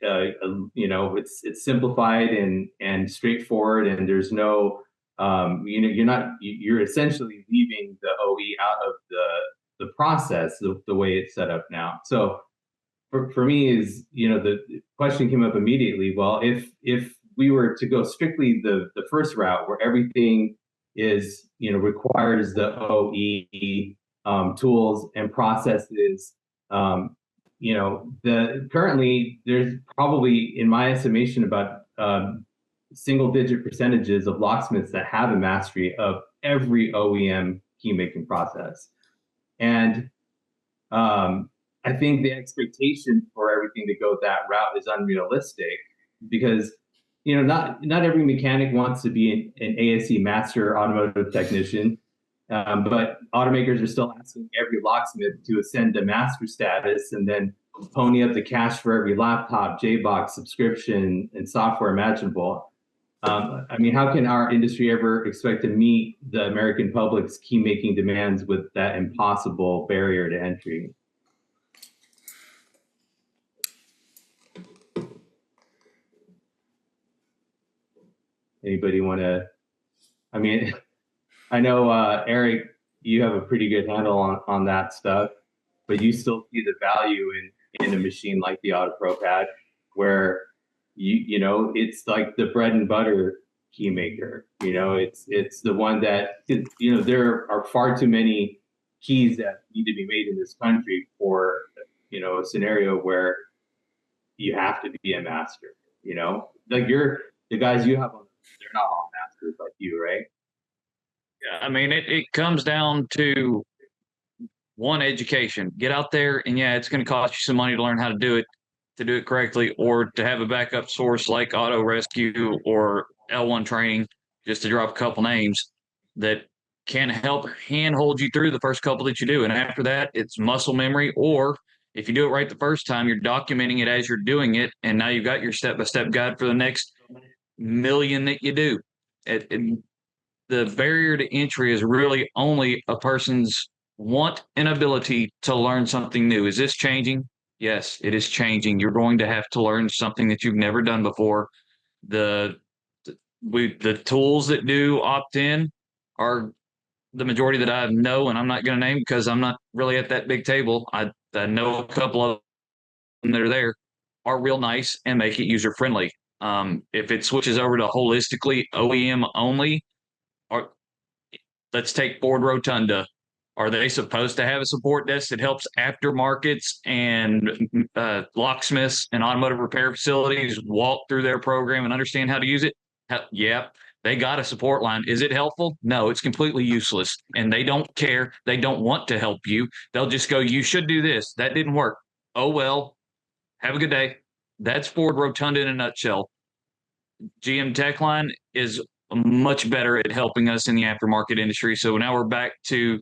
it's simplified and straightforward, and there's no, you're essentially leaving the OE out of the process the way it's set up now. So for me is, the question came up immediately. Well, if we were to go strictly the first route where everything is, requires the OE tools and processes, currently there's probably, in my estimation, about single digit percentages of locksmiths that have a mastery of every OEM key making process. And I think the expectation for everything to go that route is unrealistic because, not every mechanic wants to be an ASE master automotive technician, but automakers are still asking every locksmith to ascend to master status and then pony up the cash for every laptop, J-box subscription, and software imaginable. How can our industry ever expect to meet the American public's key making demands with that impossible barrier to entry? Anybody want to? I know, Eric, you have a pretty good handle on that stuff, but you still see the value in a machine like the AutoProPAD, where it's like the bread and butter key maker. It's the one that, there are far too many keys that need to be made in this country for, a scenario where you have to be a master. Like the guys you have on, they're not all masters like you, right? Yeah, it comes down to one, education. Get out there, and it's going to cost you some money to learn how to do it correctly, or to have a backup source like Auto Rescue or L1 Training, just to drop a couple names that can help handhold you through the first couple that you do. And after that, it's muscle memory, or if you do it right the first time, you're documenting it as you're doing it, and now you've got your step-by-step guide for the next million that you do. The barrier to entry is really only a person's want and ability to learn something new. Is this changing? Yes, it is changing. You're going to have to learn something that you've never done before. The tools that do opt-in are the majority that I know, and I'm not going to name because I'm not really at that big table. I know a couple of them that are there, are real nice and make it user-friendly. If it switches over to holistically OEM only, or let's take Ford Rotunda. Are they supposed to have a support desk that helps aftermarkets and locksmiths and automotive repair facilities walk through their program and understand how to use it? Yeah, they got a support line. Is it helpful? No, it's completely useless. And they don't care. They don't want to help you. They'll just go, you should do this. That didn't work. Oh, well, have a good day. That's Ford Rotunda in a nutshell. GM Techline is much better at helping us in the aftermarket industry. So now we're back to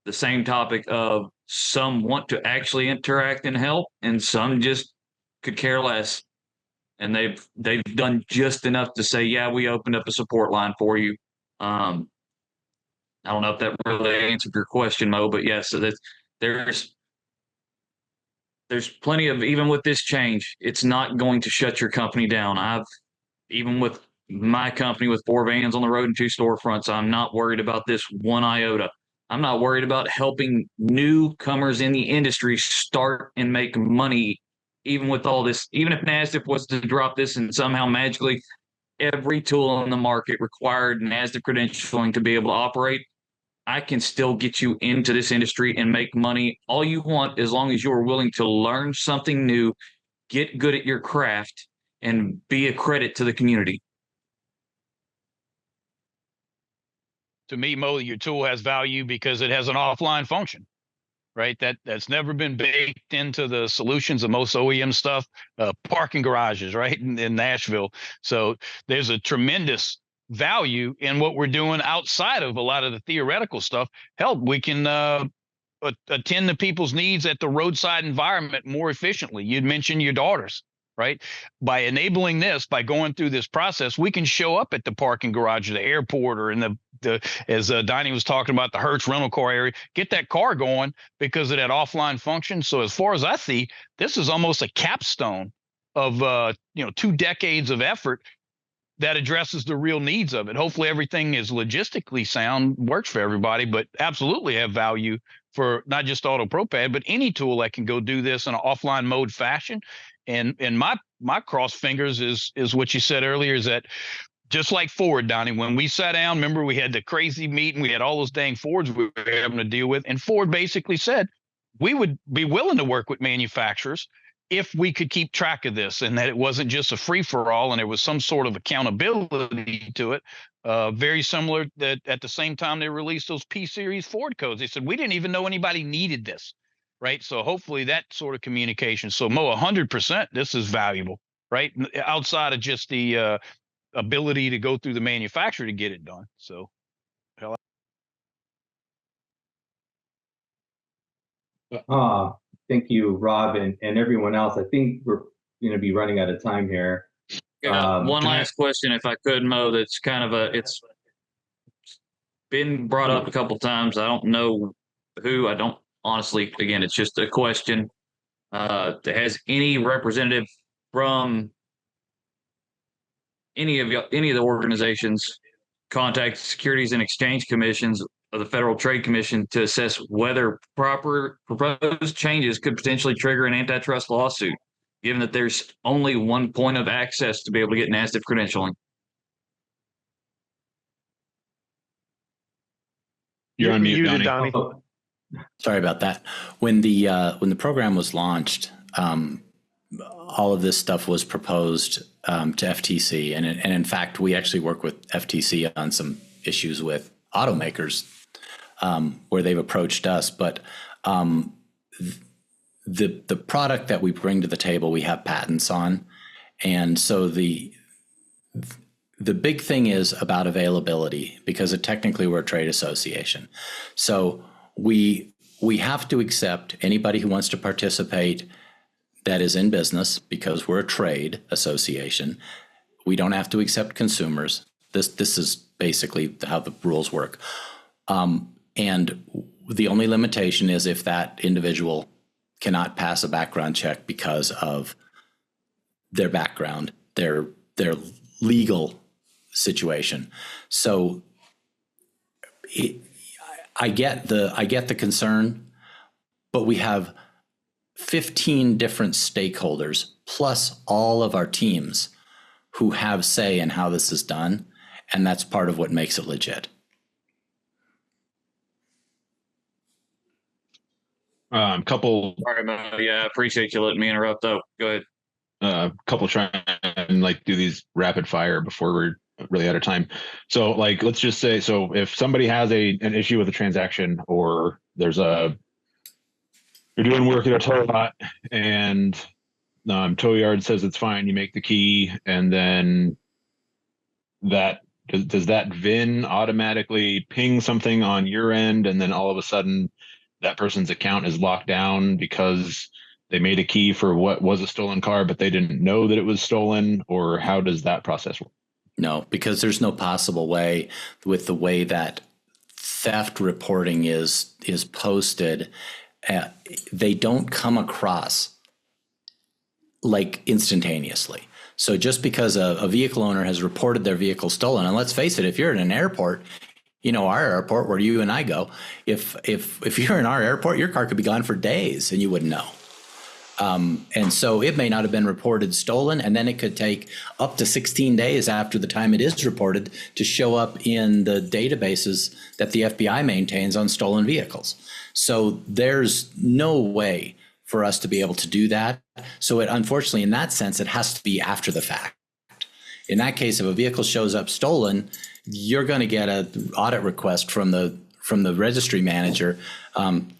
the same topic of some want to actually interact and help, and some just could care less. And they've done just enough to say, yeah, we opened up a support line for you. I don't know if that really answered your question, Mo, but yes, so there's plenty of, even with this change, it's not going to shut your company down. Even with my company with 4 vans on the road and 2 storefronts, I'm not worried about this one iota. I'm not worried about helping newcomers in the industry start and make money, even with all this. Even if NASTF was to drop this and somehow magically every tool in the market required NASTF credentialing to be able to operate, I can still get you into this industry and make money all you want, as long as you're willing to learn something new, get good at your craft, and be a credit to the community. To me, Mo, your tool has value because it has an offline function, right? That's never been baked into the solutions of most OEM stuff. Parking garages, right, in Nashville. So there's a tremendous value in what we're doing outside of a lot of the theoretical stuff. Help, we can attend to people's needs at the roadside environment more efficiently. You'd mentioned your daughters. right? By enabling this, by going through this process, we can show up at the parking garage of the airport or in the as Donnie was talking about, the Hertz rental car area, get that car going because of that offline function. So as far as I see, this is almost a capstone of 2 decades of effort that addresses the real needs of it. Hopefully everything is logistically sound, works for everybody, but absolutely have value for not just AutoProPAD, but any tool that can go do this in an offline mode fashion. And my cross fingers is what you said earlier, is that just like Ford, Donnie, when we sat down, remember we had the crazy meeting, we had all those dang Fords we were having to deal with. And Ford basically said, we would be willing to work with manufacturers if we could keep track of this, and that it wasn't just a free for all, and there was some sort of accountability to it. Very similar that at the same time they released those P series Ford codes, they said, we didn't even know anybody needed this. Right. So hopefully that sort of communication. So Mo, 100%, this is valuable, right? Outside of just the ability to go through the manufacturer to get it done. So. Thank you, Rob, and everyone else. I think we're going to be running out of time here. One last question, if I could, Mo, that's kind of it's been brought up a couple times. I don't know who, I don't honestly, again, it's just a question. Has any representative from any of the organizations contacted Securities and Exchange Commissions of the Federal Trade Commission to assess whether proposed changes could potentially trigger an antitrust lawsuit, given that there's only one point of access to be able to get NASTF credentialing? You're on mute, muted, Donnie. Donnie. Sorry about that. When the program was launched, all of this stuff was proposed to FTC, and in fact, we actually work with FTC on some issues with automakers where they've approached us. But the product that we bring to the table, we have patents on, and so the big thing is about availability, because technically we're a trade association. So we have to accept anybody who wants to participate that is in business, because we're a trade association. We don't have to accept consumers. This is basically how the rules work. And the only limitation is if that individual cannot pass a background check because of their background, their legal situation. So I get the concern, but we have 15 different stakeholders plus all of our teams who have say in how this is done, and that's part of what makes it legit. Sorry, Mo. Yeah, I appreciate you letting me interrupt, though. Go ahead. Couple try and do these rapid fire before we're really out of time. So let's just say, so if somebody has an issue with a transaction, or you're doing work at a tow lot and tow yard says it's fine, you make the key, and then does that VIN automatically ping something on your end, and then all of a sudden that person's account is locked down because they made a key for what was a stolen car, but they didn't know that it was stolen? Or how does that process work? No, because there's no possible way, with the way that theft reporting is posted, they don't come across instantaneously. So just because a vehicle owner has reported their vehicle stolen, and let's face it, if you're in an airport, our airport where you and I go, if you're in our airport, your car could be gone for days and you wouldn't know. And so it may not have been reported stolen, and then it could take up to 16 days after the time it is reported to show up in the databases that the FBI maintains on stolen vehicles. So there's no way for us to be able to do that. So unfortunately, in that sense, it has to be after the fact. In that case, if a vehicle shows up stolen, you're going to get an audit request from the registry manager,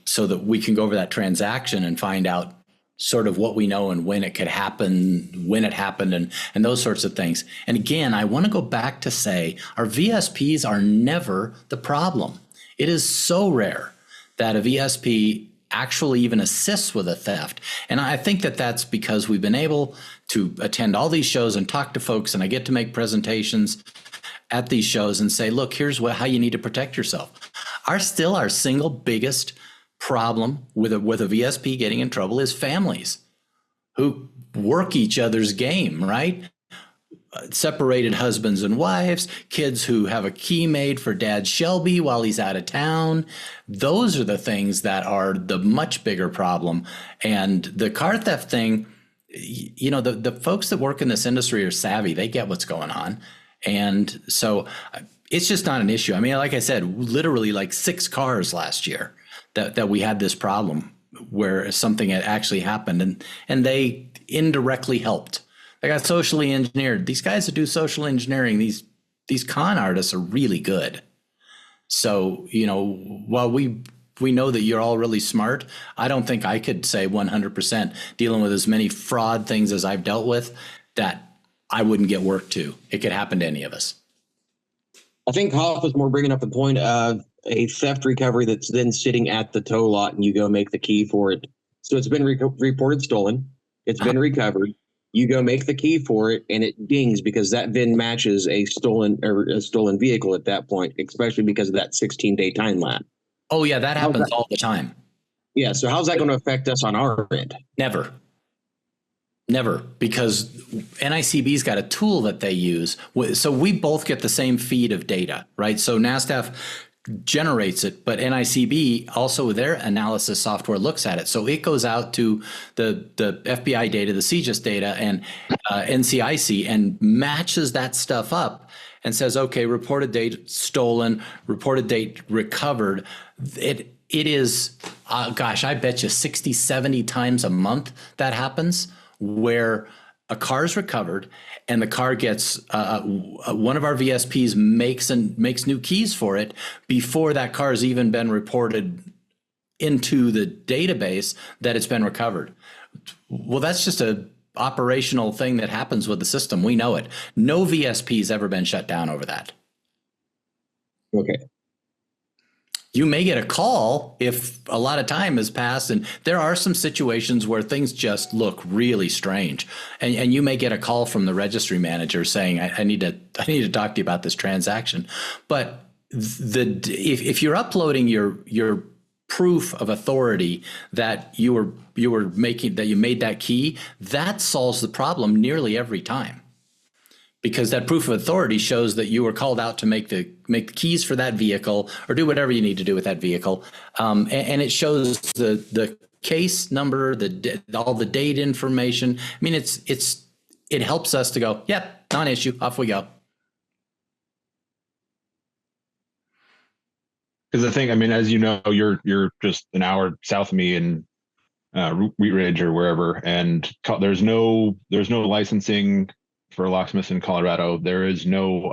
so that we can go over that transaction and find out sort of what we know and when it could happen, when it happened, and those sorts of things. And again, I want to go back to say our VSPs are never the problem. It is so rare that a VSP actually even assists with a theft. And I think that that's because we've been able to attend all these shows and talk to folks, and I get to make presentations at these shows and say, look, here's how you need to protect yourself. Our single biggest problem with a VSP getting in trouble is families who work each other's game, right? Separated husbands and wives, kids who have a key made for Dad Shelby while he's out of town. Those are the things that are the much bigger problem. And the car theft thing, you know, the folks that work in this industry are savvy. They get what's going on. And so it's just not an issue. I mean, like I said, literally like 6 cars last year that we had this problem where something had actually happened, and they indirectly helped. They got socially engineered. These guys that do social engineering, these con artists are really good. So, you know, while we know that you're all really smart, I don't think I could say 100% dealing with as many fraud things as I've dealt with that I wouldn't get work to. It could happen to any of us. I think Hoff was more bringing up the point of a theft recovery that's then sitting at the tow lot and you go make the key for it. So it's been reported stolen. It's been recovered. You go make the key for it and it dings because that VIN matches a stolen vehicle at that point, especially because of that 16-day time lapse. Oh yeah, that happens all the time. Yeah. So how's that going to affect us on our end? Never, because NICB's got a tool that they use. So we both get the same feed of data, right? So NASTF generates it, but NICB also, their analysis software looks at it. So it goes out to the FBI data, the CGIS data, and NCIC and matches that stuff up and says, okay, reported date stolen, reported date recovered. It is, gosh, I bet you 60, 70 times a month that happens, where a car is recovered and the car gets one of our VSPs makes new keys for it before that car has even been reported into the database that it's been recovered. Well, that's just a operational thing that happens with the system. We know it. No VSP's ever been shut down over that. Okay. You may get a call if a lot of time has passed, and there are some situations where things just look really strange, and you may get a call from the registry manager saying, I need to talk to you about this transaction. But if you're uploading your proof of authority that you made that key, that solves the problem nearly every time. Because that proof of authority shows that you were called out to make the keys for that vehicle or do whatever you need to do with that vehicle, and it shows the case number, all the date information. I mean, it helps us to go, yep, non-issue, off we go. Because the thing, I mean, as you know, you're just an hour south of me in Wheat Ridge or wherever, and there's no licensing for locksmiths in Colorado. There is no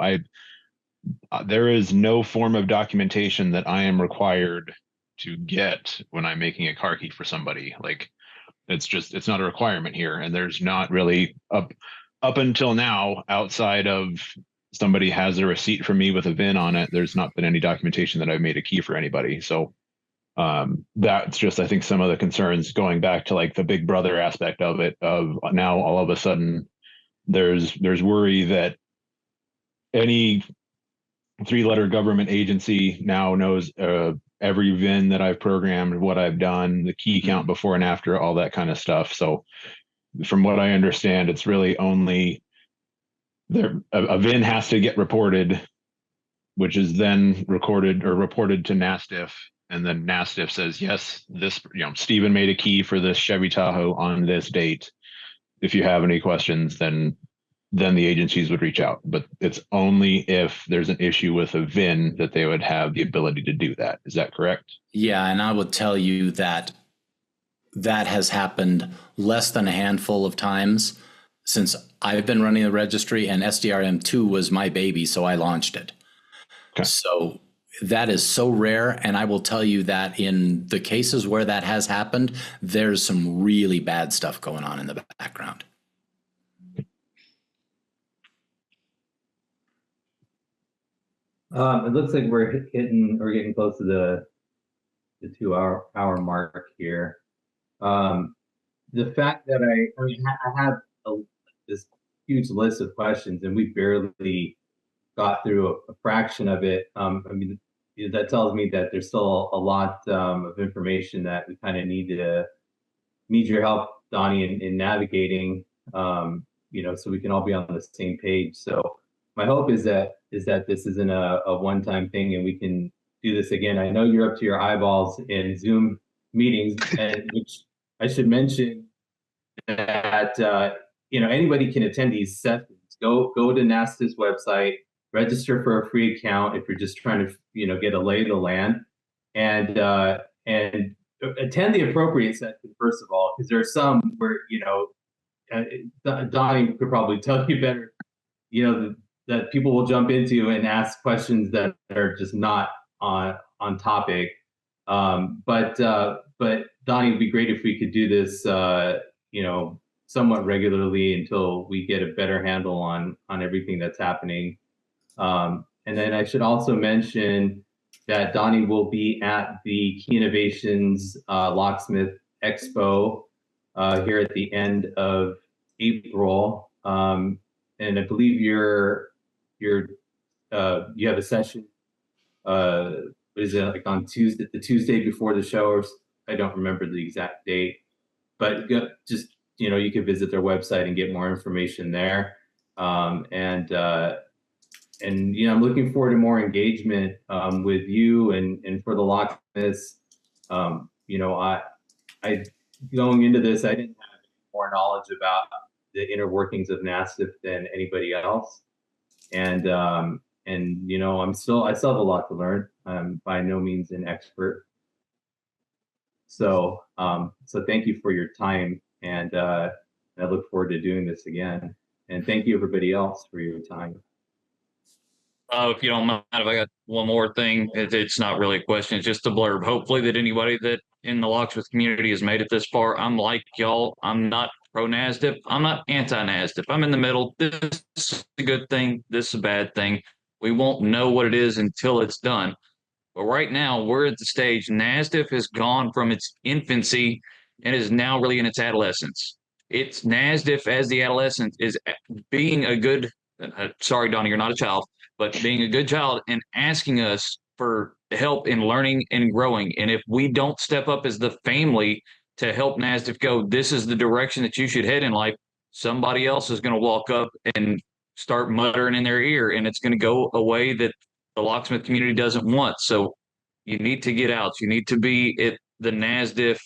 form of documentation that I am required to get when I'm making a car key for somebody. Like, it's not a requirement here, and there's not really up until now, outside of somebody has a receipt for me with a VIN on it, there's not been any documentation that I've made a key for anybody. So that's just, I think, some of the concerns going back to like the big brother aspect of it, of now all of a sudden there's worry that any 3-letter government agency now knows every VIN that I've programmed, what I've done, the key count before and after, all that kind of stuff. So from what I understand, it's really only a VIN has to get reported, which is then reported to NASTF, and then NASTF says, yes, this, Stephen made a key for this Chevy Tahoe on this date. If you have any questions, then the agencies would reach out. But it's only if there's an issue with a VIN that they would have the ability to do that. Is that correct? Yeah, and I would tell you that has happened less than a handful of times since I've been running the registry, and SDRM 2 was my baby, so I launched it. Okay. So that is so rare, and I will tell you that in the cases where that has happened, there's some really bad stuff going on in the background. It looks like we're getting close to 2 hour mark here. The fact that I have this huge list of questions, and we barely got through a fraction of it. That tells me that there's still a lot of information that we kind of need your help, Donnie, in navigating. So we can all be on the same page. So my hope is that this isn't a one-time thing, and we can do this again. I know you're up to your eyeballs in Zoom meetings, and which I should mention that anybody can attend these sessions. Go to NASTF's website, register for a free account if you're just trying to get a lay of the land, and attend the appropriate session first of all, because there are some where Donnie could probably tell you better, that people will jump into and ask questions that are just not on topic. But Donnie, it'd be great if we could do this, somewhat regularly until we get a better handle on everything that's happening. And then I should also mention that Donnie will be at the Key Innovations Locksmith Expo here at the end of April. And I believe you have a session. What is it, like on Tuesday, the Tuesday before the show, or I don't remember the exact date, but just, you can visit their website and get more information there. And I'm looking forward to more engagement with you and for the Locksmiths. I going into this, I didn't have more knowledge about the inner workings of NASTF than anybody else. And I still have a lot to learn. I'm by no means an expert. So thank you for your time, and I look forward to doing this again. And thank you everybody else for your time. If you don't mind, if I got one more thing, it's not really a question, it's just a blurb. Hopefully that anybody that in the Locksmith community has made it this far. I'm like y'all. I'm not pro NASTF. I'm not anti NASTF. I'm in the middle. This is a good thing. This is a bad thing. We won't know what it is until it's done. But right now, we're at the stage NASTF has gone from its infancy and is now really in its adolescence. It's NASTF as the adolescent is being a good, sorry, Donnie, you're not a child, but being a good child and asking us for help in learning and growing. And if we don't step up as the family to help NASTF go, this is the direction that you should head in life, somebody else is going to walk up and start muttering in their ear, and it's going to go a way that the locksmith community doesn't want. So you need to get out. You need to be at the NASTF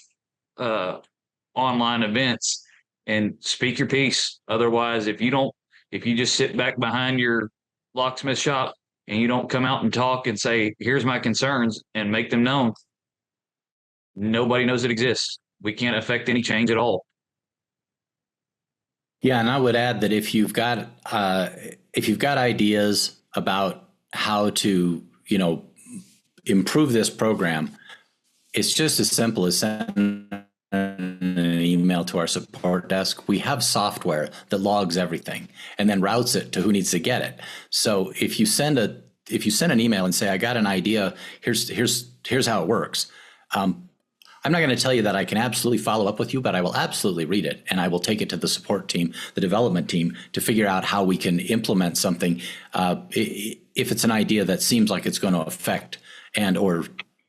online events and speak your piece. Otherwise, if you just sit back behind your locksmith shop and you don't come out and talk and say, here's my concerns and make them known, nobody knows it exists. We can't affect any change at all. Yeah, and I would add that if you've got ideas about how to, improve this program, it's just as simple as sending an email to our support desk. We have software that logs everything and then routes it to who needs to get it. So if you send an email and say, I got an idea, here's how it works. I'm not going to tell you that I can absolutely follow up with you, but I will absolutely read it, and I will take it to the support team, the development team, to figure out how we can implement something if it's an idea that seems like it's going to affect and or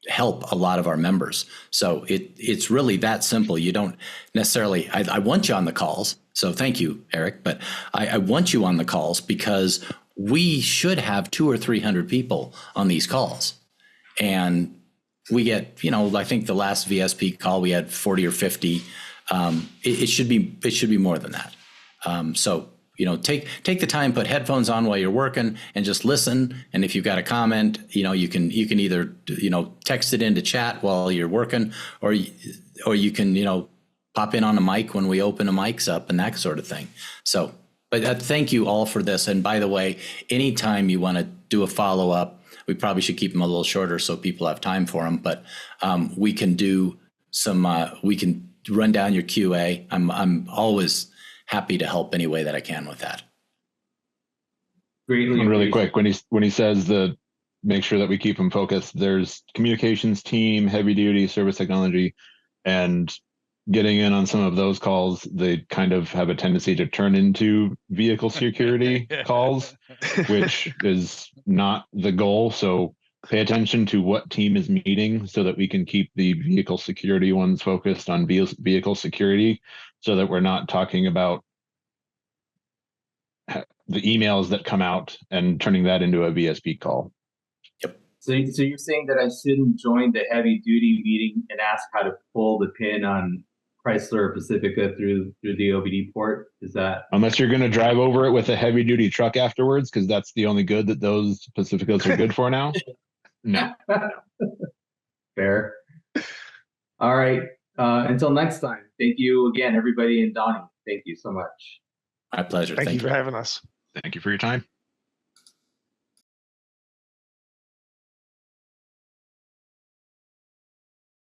help a lot of our members. So it's really that simple. You don't necessarily, I want you on the calls, so thank you, Eric, but I want you on the calls because we should have 200 or 300 people on these calls. And we get, I think the last VSP call we had 40 or 50. It should be more than that. So take the time, put headphones on while you're working, and just listen. And if you've got a comment, you can either text it into chat while you're working, or you can pop in on a mic when we open the mics up and that sort of thing. So, but thank you all for this. And by the way, anytime you want to do a follow up, we probably should keep them a little shorter so people have time for them. But we can do some. We can run down your QA. I'm always happy to help any way that I can with that. Greatly really quick, when he says the make sure that we keep them focused. There's communications team, heavy duty, service technology, and getting in on some of those calls, they kind of have a tendency to turn into vehicle security calls, which is not the goal. So pay attention to what team is meeting so that we can keep the vehicle security ones focused on vehicle security, so that we're not talking about the emails that come out and turning that into a VSP call. So you're saying that I shouldn't join the heavy duty meeting and ask how to pull the pin on Chrysler or Pacifica through the OBD port? Is that, unless you're going to drive over it with a heavy duty truck afterwards, because that's the only good that those Pacificas are good for now? No. fair? All right. Until next time. Thank you again, everybody, and Donnie. Thank you so much. My pleasure. Thank you for having us. Thank you for your time.